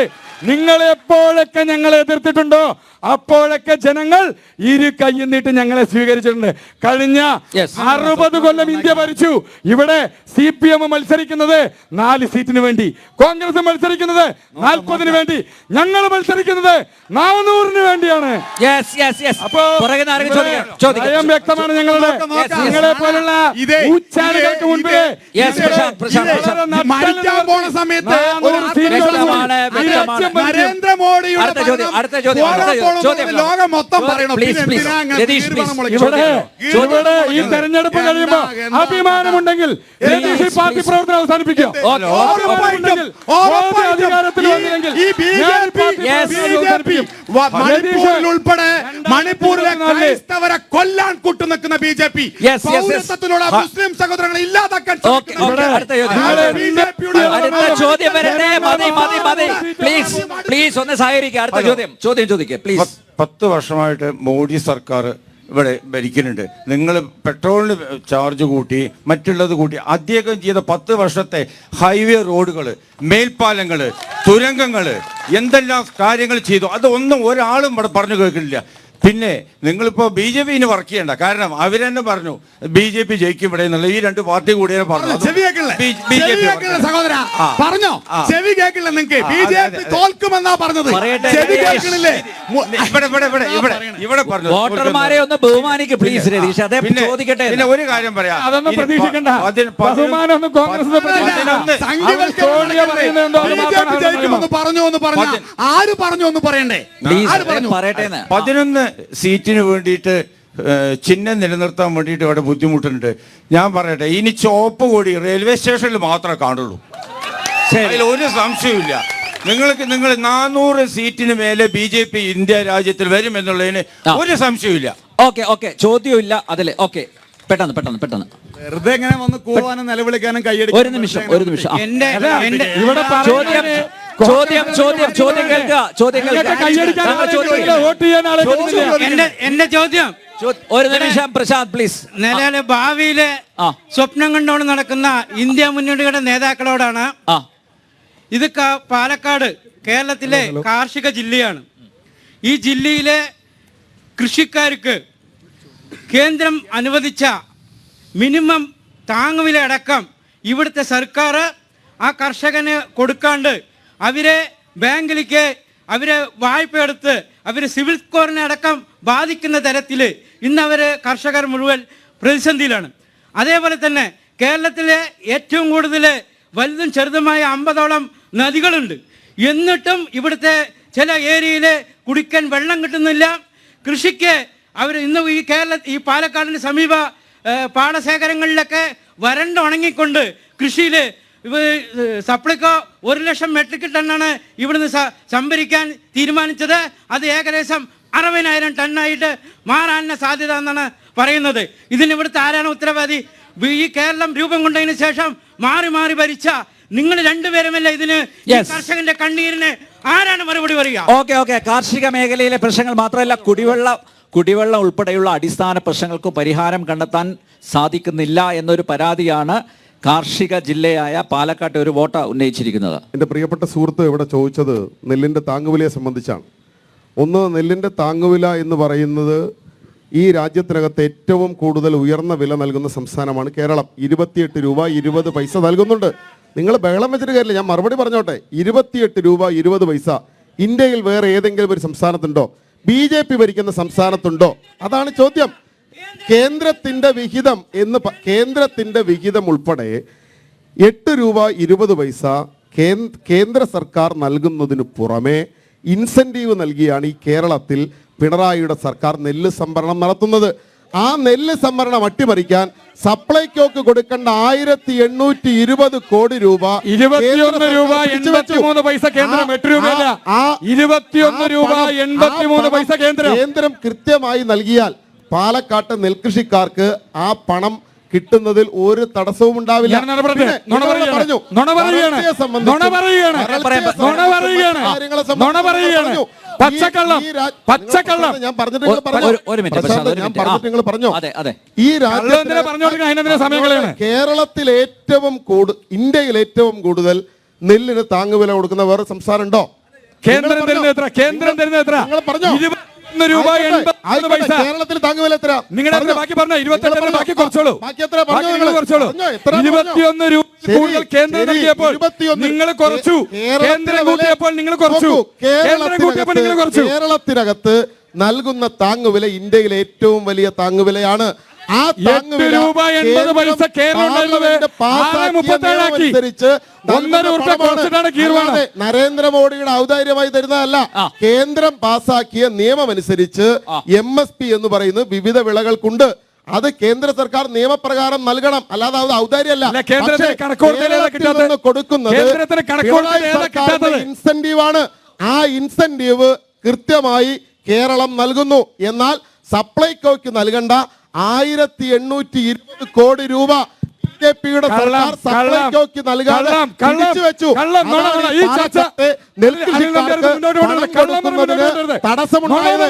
Speaker 4: നിങ്ങൾ എപ്പോഴൊക്കെ ഞങ്ങളെ എതിർത്തിട്ടുണ്ടോ അപ്പോഴൊക്കെ ജനങ്ങൾ ഇരു കൈയും നീട്ടി ഞങ്ങളെ സ്വീകരിച്ചിട്ടുണ്ട്. കഴിഞ്ഞ
Speaker 1: Yes.
Speaker 4: 60 കൊല്ലം ഇന്ത്യ ഭരിച്ചു. ഇവിടെ CPM മത്സരിക്കുന്നത് 4 സീറ്റിന് വേണ്ടി, കോൺഗ്രസ് മത്സരിക്കുന്നത് 40 വേണ്ടി, ഞങ്ങൾ മത്സരിക്കുന്നത് 400 വേണ്ടിയാണ്.
Speaker 1: Yes yes yes.
Speaker 4: അപ്പോ
Speaker 1: പുറകെ നിന്ന് ആരെങ്കിലും ചോദിക്കാം.
Speaker 4: നയം വ്യക്തമാണ് ഞങ്ങളുടെ. നിങ്ങളെ പോലുള്ള ഊച്ചാലുകൾക്ക് മുൻപിൽ
Speaker 1: Yes, പ്രശാന്ത്.
Speaker 5: മരിക്കാൻ പോണ സമയത്ത് ഒരു നരേന്ദ്രമോദിയുടെ
Speaker 1: അടുത്ത ചോദ്യം.
Speaker 5: ലോകം മൊത്തം പറയണം.
Speaker 1: Please,
Speaker 5: പിന്നെ
Speaker 1: please.
Speaker 5: എന്തിനാ അങ്ങ്
Speaker 1: രതീഷ്,
Speaker 5: തീരുമാനം
Speaker 1: please.
Speaker 5: മുളയ്ക്കുന്നത്?
Speaker 4: ഇവിടെ ഈ തെരഞ്ഞെടുപ്പ് കഴിയുമ്പോ അഭിമാനമുണ്ടെങ്കിൽ രതീഷ് പാർട്ടി പ്രവർത്തനം അവസാനിപ്പിക്കും. അഭിമാനമുണ്ടെങ്കിൽ അധികാരത്തിൽ വന്നില്ലെങ്കിൽ
Speaker 5: മണിപ്പൂരിൽ ഉൾപ്പെടെ മണിപ്പൂരിലെ ക്രൈസ്തവരെ കൊല്ലാൻ കൂട്ടുനിൽക്കുന്ന BJP പൗരത്വത്തിലുള്ള മുസ്ലിം സഹോദരങ്ങളെ ഇല്ലാതാക്കാൻ
Speaker 1: അടുത്ത ചോദ്യം വരട്ടെ. മതി. പ്ലീസ് ഒന്ന് സഹകരിക്കുക. അടുത്ത ചോദ്യം ചോദിക്കുക പ്ലീസ്.
Speaker 7: 10 വർഷമായിട്ട് മോഡി സർക്കാർ ഇവിടെ ഭരിക്കുന്നുണ്ട്. നിങ്ങൾ പെട്രോളിന് ചാർജ് കൂട്ടി, മറ്റുള്ളത് കൂട്ടി. അദ്ദേഹം ചെയ്ത 10 വർഷത്തെ ഹൈവേ റോഡുകൾ, മേൽപ്പാലങ്ങൾ, തുരങ്കങ്ങൾ, എന്തെല്ലാം കാര്യങ്ങൾ ചെയ്തു, അതൊന്നും ഒരാളും ഇവിടെ പറഞ്ഞു കേൾക്കുന്നില്ല. പിന്നെ നിങ്ങളിപ്പോൾ BJPന് വർക്ക് ചെയ്യണ്ട. കാരണം അവരെന്നെ പറഞ്ഞു BJP ജയിക്കും ഇവിടെ എന്നുള്ള. ഈ 2 പാർട്ടി കൂടിയാണ് പറഞ്ഞത്.
Speaker 5: സഹോദര പറഞ്ഞോ, ചെവി കേൾക്കില്ല നിങ്ങൾക്ക്. BJP തോൽക്കുമെന്നാ പറഞ്ഞത്. ചെവി കേൾക്കണില്ലേ?
Speaker 7: ഇവിടെ പറഞ്ഞു.
Speaker 1: വോട്ടർമാരെ ഒന്ന് ബഹുമാനിക്ക് പ്ലീസ് രതീഷ്. അതേ ചോദിക്കട്ടെ.
Speaker 7: പിന്നെ ഒരു കാര്യം പറയാം,
Speaker 4: അതൊന്നും പ്രതീക്ഷിക്കണ്ട. ബഹുമാനമൊന്നും കോൺഗ്രസ്
Speaker 5: പറഞ്ഞു എന്ന് പറഞ്ഞ ആര് പറഞ്ഞു എന്ന് പറയണ്ടേ?
Speaker 1: പറയട്ടെ.
Speaker 7: 11 സീറ്റിന് വേണ്ടിയിട്ട് ചിഹ്നം നിലനിർത്താൻ വേണ്ടിയിട്ട് ഇവിടെ ബുദ്ധിമുട്ടുണ്ട്. ഞാൻ പറയട്ടെ, ഇനി ചുവപ്പ് കൊടി റെയിൽവേ സ്റ്റേഷനിൽ മാത്രമേ കാണുള്ളൂ. അതിൽ ഒരു സംശയമില്ല. നിങ്ങൾ 400 സീറ്റിന് മേലെ BJP ഇന്ത്യ രാജ്യത്തിൽ വരും എന്നുള്ളതിന് ഒരു സംശയമില്ല.
Speaker 1: ഓക്കെ ചോദ്യമില്ല അതില്. ഓക്കെ പെട്ടെന്ന്
Speaker 5: വെറുതെ എങ്ങനെ വന്ന് കൂവാനും നിലവിളിക്കാനും കൈയടിക്കും.
Speaker 1: ഒരു നിമിഷം.
Speaker 4: ഇവിടെ
Speaker 1: ചോദ്യം
Speaker 8: എന്റെ ചോദ്യം
Speaker 1: ഒരു നിമിഷം പ്രശാന്ത് പ്ലീസ്.
Speaker 8: നിലവിലെ ഭാവിയിലെ സ്വപ്നം കണ്ടുകൊണ്ട് നടക്കുന്ന ഇന്ത്യ മുന്നണിയുടെ നേതാക്കളോടാണ്. ഇത് പാലക്കാട് കേരളത്തിലെ കാർഷിക ജില്ലയാണ്. ഈ ജില്ലയിലെ കൃഷിക്കാർക്ക് കേന്ദ്രം അനുവദിച്ച മിനിമം താങ്ങുവില അടക്കം ഇവിടുത്തെ സർക്കാർ ആ കർഷകന് കൊടുക്കാണ്ട് അവരെ ബാങ്കിലേക്ക് അവരെ വായ്പ എടുത്ത് അവർ സിവിൽ സ്കോറിനെ അടക്കം ബാധിക്കുന്ന തരത്തിൽ ഇന്ന് കർഷകർ മുഴുവൻ പ്രതിസന്ധിയിലാണ്. അതേപോലെ തന്നെ കേരളത്തിലെ ഏറ്റവും കൂടുതൽ വലുതും ചെറുതുമായ 50ഓളം നദികളുണ്ട്. എന്നിട്ടും ഇവിടുത്തെ ചില ഏരിയയിൽ കുടിക്കാൻ വെള്ളം കിട്ടുന്നില്ല. കൃഷിക്ക് അവർ ഇന്ന് ഈ പാലക്കാടിന് സമീപ പാടശേഖരങ്ങളിലൊക്കെ വരണ്ട് ഉണങ്ങിക്കൊണ്ട് കൃഷിയിൽ സപ്ലൈകോ 1 ലക്ഷം മെട്രിക് ടണ്ണാണ് ഇവിടുന്ന് സംഭരിക്കാൻ തീരുമാനിച്ചത്. അത് ഏകദേശം 60,000 ടണ്ണായിട്ട് മാറാനുള്ള സാധ്യത എന്നാണ് പറയുന്നത്. ഇതിന് ഇവിടുത്തെ ആരാണ് ഉത്തരവാദി? ഈ കേരളം രൂപം കൊണ്ടതിന് ശേഷം മാറി മാറി ഭരിച്ച നിങ്ങൾ രണ്ടുപേരുമല്ല ഇതിന് കർഷകന്റെ കണ്ണീരിന് ആരാണ് മറുപടി പറയുക?
Speaker 1: ഓക്കെ കാർഷിക മേഖലയിലെ പ്രശ്നങ്ങൾ മാത്രമല്ല, കുടിവെള്ളം ഉൾപ്പെടെയുള്ള അടിസ്ഥാന പ്രശ്നങ്ങൾക്ക് പരിഹാരം കണ്ടെത്താൻ സാധിക്കുന്നില്ല എന്നൊരു പരാതിയാണ് കാർഷിക ജില്ലയായ പാലക്കാട്ടെ ഒരു വോട്ടർ ഉന്നയിച്ചിരിക്കുന്നത്.
Speaker 3: എൻ്റെ പ്രിയപ്പെട്ട സുഹൃത്ത് ഇവിടെ ചോദിച്ചത് നെല്ലിൻ്റെ താങ്ങുവിലയെ സംബന്ധിച്ചാണ്. ഒന്ന്, നെല്ലിൻ്റെ താങ്ങുവില എന്ന് പറയുന്നത് ഈ രാജ്യത്തിനകത്ത് ഏറ്റവും കൂടുതൽ ഉയർന്ന വില നൽകുന്ന സംസ്ഥാനമാണ് കേരളം. 28 രൂപ 20 പൈസ നൽകുന്നുണ്ട്. നിങ്ങൾ ബഹളം വെച്ചിട്ട് കാര്യമില്ല, ഞാൻ മറുപടി പറഞ്ഞോട്ടെ. 28 രൂപ 20 പൈസ ഇന്ത്യയിൽ വേറെ ഏതെങ്കിലും ഒരു സംസ്ഥാനത്തുണ്ടോ? BJP ഭരിക്കുന്ന സംസ്ഥാനത്തുണ്ടോ? അതാണ് ചോദ്യം. കേന്ദ്രത്തിന്റെ വിഹിതം ഉൾപ്പെടെ 8 രൂപ 20 പൈസ കേന്ദ്ര സർക്കാർ നൽകുന്നതിന് പുറമെ ഇൻസെന്റീവ് നൽകിയാണ് ഈ കേരളത്തിൽ പിണറായിയുടെ സർക്കാർ നെല്ല് സംഭരണം നടത്തുന്നത്. ആ നെല്ല് സംഭരണം അട്ടിമറിക്കാൻ സപ്ലൈകോക്ക് കൊടുക്കേണ്ട 1820 കോടി രൂപ
Speaker 4: 21 രൂപ 83 പൈസ കേന്ദ്രം, 8 രൂപയല്ല, 21 രൂപ 83 പൈസ
Speaker 3: കേന്ദ്രം കൃത്യമായി നൽകിയാൽ പാലക്കാട്ട് നെൽകൃഷിക്കാർക്ക് ആ പണം കിട്ടുന്നതിൽ ഒരു തടസ്സവും ഉണ്ടാവില്ല. ഞാൻ പറഞ്ഞിട്ട് നിങ്ങൾ പറഞ്ഞോ, ഈ രാജ്യത്ത് കേരളത്തിൽ ഇന്ത്യയിൽ ഏറ്റവും കൂടുതൽ നെല്ലിന് താങ്ങുവില കൊടുക്കുന്ന വേറെ സംസ്ഥാനം ഉണ്ടോ?
Speaker 4: കേന്ദ്രം തരുന്നത് എത്ര? കേന്ദ്രം തരുന്നത് എത്ര?
Speaker 3: നിങ്ങൾ പറഞ്ഞോ.
Speaker 4: 21 രൂപ 80 പൈസ.
Speaker 3: കേരളത്തിൽ താങ്ങുവില എത്ര?
Speaker 4: നിങ്ങളുടെ ബാക്കി പറഞ്ഞ 28 ബാക്കി കുറച്ചോളൂ.
Speaker 3: ബാക്കി എത്ര പറഞ്ഞു? നിങ്ങൾ
Speaker 4: കുറച്ചോളൂ. 21 രൂപ കൂടുതൽ കേന്ദ്രം നൽകിയപ്പോൾ നിങ്ങൾ കുറച്ചു. കേന്ദ്രം കൂട്ടിയപ്പോൾ നിങ്ങൾ കുറച്ചു. കേന്ദ്രം കൂട്ടിയപ്പോൾ നിങ്ങൾ കുറച്ചു.
Speaker 3: കേരളത്തിനകത്ത് നൽകുന്ന താങ്ങുവില ഇന്ത്യയിലെ ഏറ്റവും വലിയ താങ്ങുവിലയാണ്. ആ താങ്ങുവില
Speaker 4: രൂപ 80 പൈസ കേരളം
Speaker 3: നരേന്ദ്രമോദിയുടെ ഔദാര്യമായി തരുന്നതല്ല. കേന്ദ്രം പാസാക്കിയ നിയമം അനുസരിച്ച് MSP എന്ന് പറയുന്നത് വിവിധ വിളകൾക്കുണ്ട്. അത് കേന്ദ്ര സർക്കാർ നിയമപ്രകാരം നൽകണം, അല്ലാതെ അത് ഔദാര്യമല്ല. കൊടുക്കുന്നത് ഇൻസെന്റീവ് ആണ്. ആ ഇൻസെന്റീവ് കൃത്യമായി കേരളം നൽകുന്നു. എന്നാൽ സപ്ലൈകോയ്ക്ക് നൽകേണ്ട 1820 കോടി രൂപ BJPയുടെ സർക്കാർ സപ്ലൈകോയ്ക്ക് നൽകാതെ വെച്ചു. തടസ്സമുണ്ടായത്.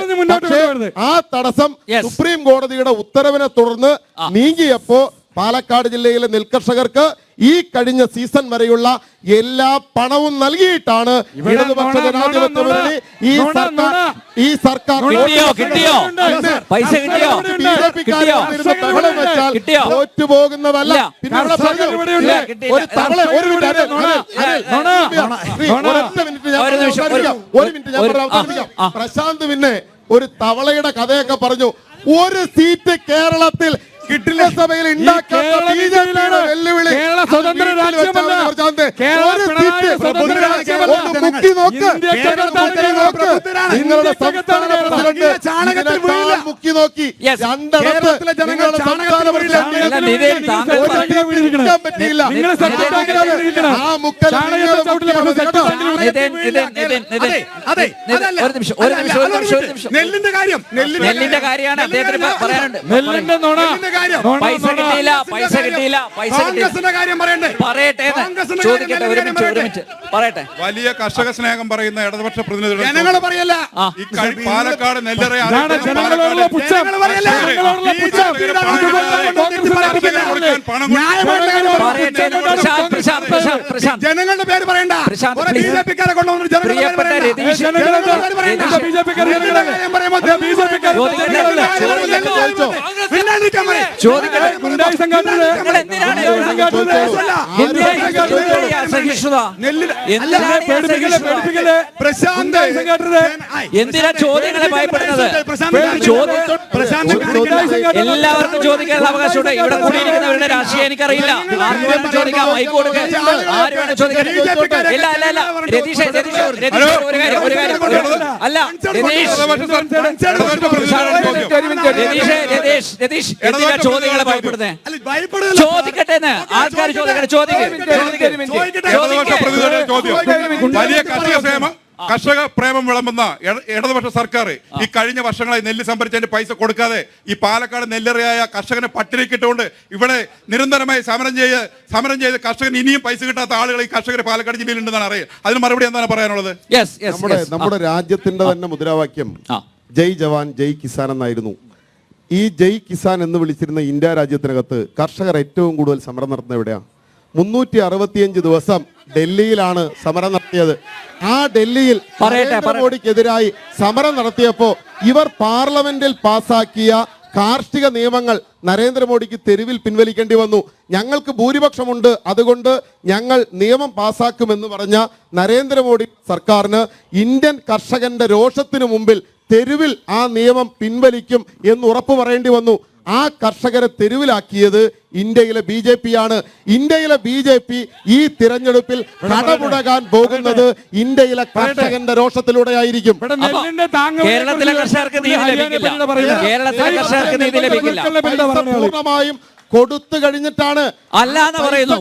Speaker 3: ആ തടസ്സം സുപ്രീം കോടതിയുടെ ഉത്തരവിനെ തുടർന്ന് നീങ്ങിയപ്പോ പാലക്കാട് ജില്ലയിലെ നെൽകർഷകർക്ക് ഈ കഴിഞ്ഞ സീസൺ വരെയുള്ള എല്ലാ പണവും നൽകിയിട്ടാണ് ഇടതുപക്ഷ ജനാധിപത്യ മുന്നണി ഈ സർക്കാർ തോറ്റുപോകുന്നതല്ല. പിന്നെ ഒരു മിനിറ്റ് ഞാൻ പ്രശാന്ത് പിന്നെ ഒരു തവളയുടെ കഥയൊക്കെ പറഞ്ഞു. ഒരു സീറ്റ് കേരളത്തിൽ കിട്ടില്ല സഭയിൽ വെല്ലുവിളി.
Speaker 4: സ്വതന്ത്ര രാജ്യമല്ല.
Speaker 3: നിങ്ങളുടെ സംസ്ഥാന പ്രസിഡന്റ് മുക്കി നോക്കി രണ്ടിടത്ത് നിങ്ങളുടെ സംസ്ഥാന പറ്റിയില്ല. ആ മുക്കൽ
Speaker 5: നെല്ലിന്റെ കാര്യം
Speaker 1: നെല്ലിന്റെ കാര്യമാണ് അദ്ദേഹത്തിന് പറയാനുണ്ട്. പൈസ കിട്ടിയില്ല, പൈസ കിട്ടിയില്ല, പൈസ
Speaker 5: കോൺഗ്രസിന്റെ കാര്യം പറയണ്ടേ?
Speaker 1: പറയട്ടെ, ചോദിക്കട്ടെ, ഒരു മിനിറ്റ് പറയട്ടെ.
Speaker 2: വലിയ കർഷക സ്നേഹം പറയുന്ന ഇടതുപക്ഷ പ്രതിനിധികൾ
Speaker 5: ജനങ്ങൾ പറയല്ല.
Speaker 2: പാലക്കാട് നെല്ലറ
Speaker 5: ജനങ്ങളുടെ പേര് പറയണ്ട. ബിജെപിക്കാരെ കൊണ്ടുവന്നു
Speaker 1: പ്രിയപ്പെട്ട രതീഷ് എന്തിനാ ചോദ്യങ്ങളെ ഭയപ്പെടുന്നത്? എല്ലാവർക്കും ചോദിക്കാനുള്ള അവകാശമുണ്ട്. ഇവിടെ കൂടിയിരിക്കുന്നവരുടെ രാഷ്ട്രീയം എനിക്കറിയില്ല. ആർക്കും വേണം ചോദിക്കാം, മൈക്ക് കൊടുക്കുക. ആര് വേണം ചോദിക്കാൻ? ഇല്ല ഇല്ല ഇല്ല രതീഷ് ഒരു കാര്യം അല്ല രതീഷ് എന്തിനാ ചോദ്യങ്ങളെ ഭയപ്പെടുന്നേ? ചോദിക്കട്ടെ, ആൾക്കാർ
Speaker 2: വലിയ കർഷക പ്രേമം വിളമ്പുന്ന ഇടതുപക്ഷ സർക്കാർ ഈ കഴിഞ്ഞ വർഷങ്ങളായി നെല്ല് സംഭരിച്ചതിന്റെ പൈസ കൊടുക്കാതെ ഈ പാലക്കാട് നെല്ലറയായ കർഷകനെ പട്ടിണിക്കിട്ടുകൊണ്ട് ഇവിടെ നിരന്തരമായി സമരം ചെയ്ത് കർഷകന് ഇനിയും പൈസ കിട്ടാത്ത ആളുകൾ ഈ കർഷകർ പാലക്കാട് ജില്ലയിൽ ഉണ്ടെന്നാണ് അറിയുക. അതിന് മറുപടി എന്താണ് പറയാനുള്ളത്?
Speaker 3: നമ്മുടെ രാജ്യത്തിന്റെ തന്നെ മുദ്രാവാക്യം ജയ് ജവാൻ ജയ് കിസാൻ എന്നായിരുന്നു. ഈ ജയ് കിസാൻ എന്ന് വിളിച്ചിരുന്ന ഇന്ത്യ രാജ്യത്തിനകത്ത് കർഷകർ ഏറ്റവും കൂടുതൽ സമരം നടത്തുന്നത് എവിടെയാണ്? 365 ദിവസം ഡൽഹിയിലാണ് സമരം നടത്തിയത്. ആ ഡൽഹിയിൽ നരേന്ദ്രമോദിക്കെതിരായി സമരം നടത്തിയപ്പോൾ ഇവർ പാർലമെന്റിൽ പാസാക്കിയ കാർഷിക നിയമങ്ങൾ നരേന്ദ്രമോദിക്ക് തെരുവിൽ പിൻവലിക്കേണ്ടി വന്നു. ഞങ്ങൾക്ക് ഭൂരിപക്ഷമുണ്ട്, അതുകൊണ്ട് ഞങ്ങൾ നിയമം പാസാക്കുമെന്ന് പറഞ്ഞ നരേന്ദ്രമോദി സർക്കാരിന് ഇന്ത്യൻ കർഷകന്റെ രോഷത്തിനു മുമ്പിൽ തെരുവിൽ ആ നിയമം പിൻവലിക്കും എന്ന് ഉറപ്പു പറയേണ്ടി വന്നു. ആ കർഷകരെ തെരുവിലാക്കിയത് ഇന്ത്യയിലെ BJP ആണ്. ഇന്ത്യയിലെ BJP ഈ തിരഞ്ഞെടുപ്പിൽ കടമുടകാൻ പോകുന്നത് ഇന്ത്യയിലെ കർഷകന്റെ രോഷത്തിലൂടെ ആയിരിക്കും.
Speaker 1: കേരളത്തിലെ കർഷകർക്ക് നീതി ലഭിക്കില്ല.
Speaker 3: പൂർണ്ണമായും കൊടുത്തു കഴിഞ്ഞിട്ടാണ്
Speaker 1: അല്ലാന്ന് പറയുന്നു.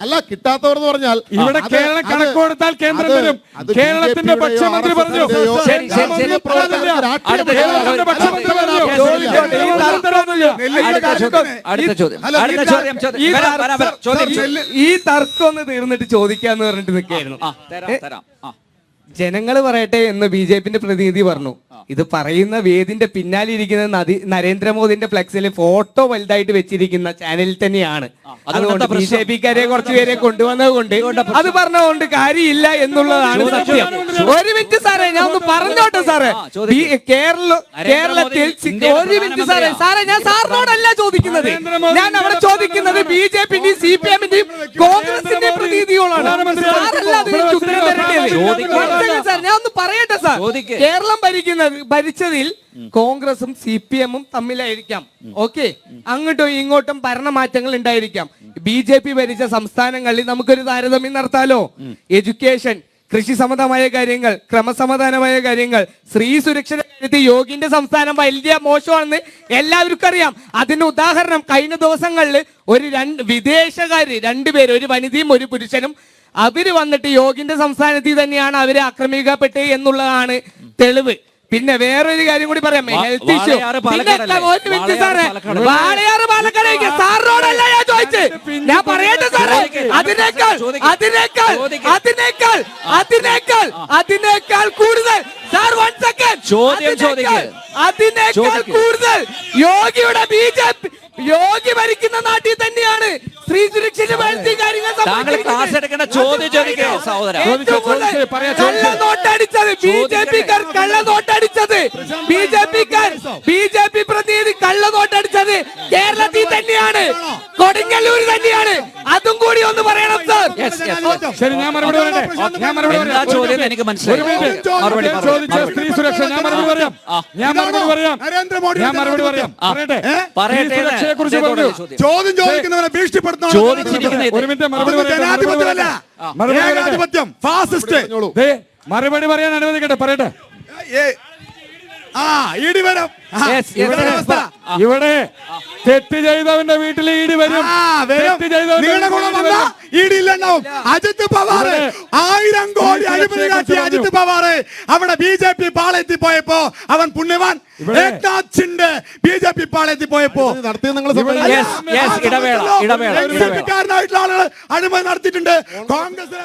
Speaker 3: അല്ല, കിട്ടാത്തവർ എന്ന് പറഞ്ഞാൽ
Speaker 4: ഇവിടെ കേരളം കണക്ക് കൊടുത്താൽ കേന്ദ്രം തരും. കേരളത്തിന്റെ ഭക്ഷ്യമന്ത്രി പറഞ്ഞു.
Speaker 9: ഈ തർക്കം ഒന്ന് തീർന്നിട്ട് ചോദിക്കാന്ന് പറഞ്ഞിട്ട് നിൽക്കുകയായിരുന്നു. ജനങ്ങൾ പറയട്ടെ എന്ന് BJPന്റെ പ്രതിനിധി പറഞ്ഞു. ഇത് പറയുന്ന വേദിന്റെ പിന്നാലെ ഇരിക്കുന്ന നരേന്ദ്രമോദിന്റെ ഫ്ലെക്സിൽ ഫോട്ടോ വലുതായിട്ട് വെച്ചിരിക്കുന്ന ചാനലിൽ തന്നെയാണ്. അതുകൊണ്ട് ബി ജെ പിക്കാരെ കുറച്ചുപേരെ കൊണ്ടുവന്നത് കൊണ്ട് അത് പറഞ്ഞുകൊണ്ട് കാര്യമില്ല എന്നുള്ളതാണ് സത്യം. ഒരു മിനിറ്റ് സാറേ, ഞാൻ ഒന്ന് പറഞ്ഞോട്ടെ സാറേ. കേരളത്തിൽ ഒരു മിനിറ്റ് സാറേ, ഞാൻ സാറിനോടല്ല ചോദിക്കുന്നത്, ഞാൻ അവിടെ ചോദിക്കുന്നത് ബി ജെ പിന്റെയും സി പി എമ്മിന്റെയും കോൺഗ്രസിന്റെയും പ്രതിനിധികളാണ്. ഞാൻ ഒന്ന് പറയട്ടെ സാർ, കേരളം ഭരിച്ചതിൽ കോൺഗ്രസും സി പി എമ്മും തമ്മിലായിരിക്കാം. ഓക്കെ, അങ്ങോട്ടും ഇങ്ങോട്ടും ഭരണമാറ്റങ്ങൾ ഉണ്ടായിരിക്കാം. ബി ജെ പി ഭരിച്ച സംസ്ഥാനങ്ങളിൽ നമുക്കൊരു താരതമ്യം നടത്താലോ. എഡ്യൂക്കേഷൻ, കൃഷി സംബന്ധമായ കാര്യങ്ങൾ, ക്രമസമാധാനമായ കാര്യങ്ങൾ, സ്ത്രീ സുരക്ഷയുടെ കാര്യത്തിൽ യോഗിന്റെ സംസ്ഥാനം വലിയ മോശമാണെന്ന് എല്ലാവർക്കും അറിയാം. അതിന് ഉദാഹരണം കഴിഞ്ഞ ദിവസങ്ങളിൽ ഒരു വിദേശകാര് രണ്ടുപേരും, ഒരു വനിതയും ഒരു പുരുഷനും, അവര് വന്നിട്ട് യോഗിന്റെ സംസ്ഥാനത്തിൽ തന്നെയാണ് അവര് ആക്രമിക്കപ്പെട്ടത് എന്നുള്ളതാണ് തെളിവ്. പിന്നെ വേറൊരു കാര്യം കൂടി പറയാം, ഹെൽത്ത് ഇഷ്യൂ. വാളയാറ് പാലക്കാടേക്ക് സാറിനോടല്ല ഞാൻ ചോദിച്ചത്, ഞാൻ പറയട്ടെ സാറേ. അതിനേക്കാൾ കൂടുതൽ സാർ, 1 സെക്കൻഡ്, അതിനേക്കാൾ കൂടുതൽ യോഗിയുടെ യോഗി ഭരിക്കുന്ന നാട്ടിൽ തന്നെയാണ് സ്ത്രീ സുരക്ഷയുടെ കാര്യങ്ങൾ കള്ളനോട്ടടിച്ചത്. ബി ജെ പി പ്രതിനിധി കള്ളനോട്ടടിച്ചത് കേരളത്തിൽ തന്നെയാണ്, കൊടുങ്ങല്ലൂർ തന്നെയാണ്. അതും കൂടി ഒന്ന് പറയണം സാർ.
Speaker 4: ശരി, ഞാൻ മറുപടി പറയട്ടെ.
Speaker 1: ചോദ്യം എനിക്ക് മനസ്സിലായി.
Speaker 4: സ്ത്രീ സുരക്ഷ ഞാൻ മറുപടി പറയാം.
Speaker 5: ചോദ്യം ചോദിക്കുന്നവരെ ഭീഷണിപ്പെടുത്തുന്ന
Speaker 4: ഒരു മിനിറ്റ് മറുപടി
Speaker 5: ജനാധിപത്യം ഫാസിസ്റ്റ്.
Speaker 4: മറുപടി പറയാൻ അനുവദിക്കട്ടെ, പറയട്ടെ. ഇവിടെ തെറ്റ് ചെയ്തവന്റെ വീട്ടിൽ ഈടി വരും.
Speaker 5: അജിത് പവാർ 1000 കോടി അഴിമതി കാട്ടി അജിത് പവാർ അവിടെ ബി ജെ പി പാളയത്തിൽ പോയപ്പോ അവൻ പുണ്യവാൻ. ഏകനാഥിന്റെ ബി ജെ പി പാളയത്തിൽ പോയപ്പോ
Speaker 1: ഇടവേള
Speaker 5: ആളുകൾ അഴിമതി നടത്തിയിട്ടുണ്ട്. കോൺഗ്രസ്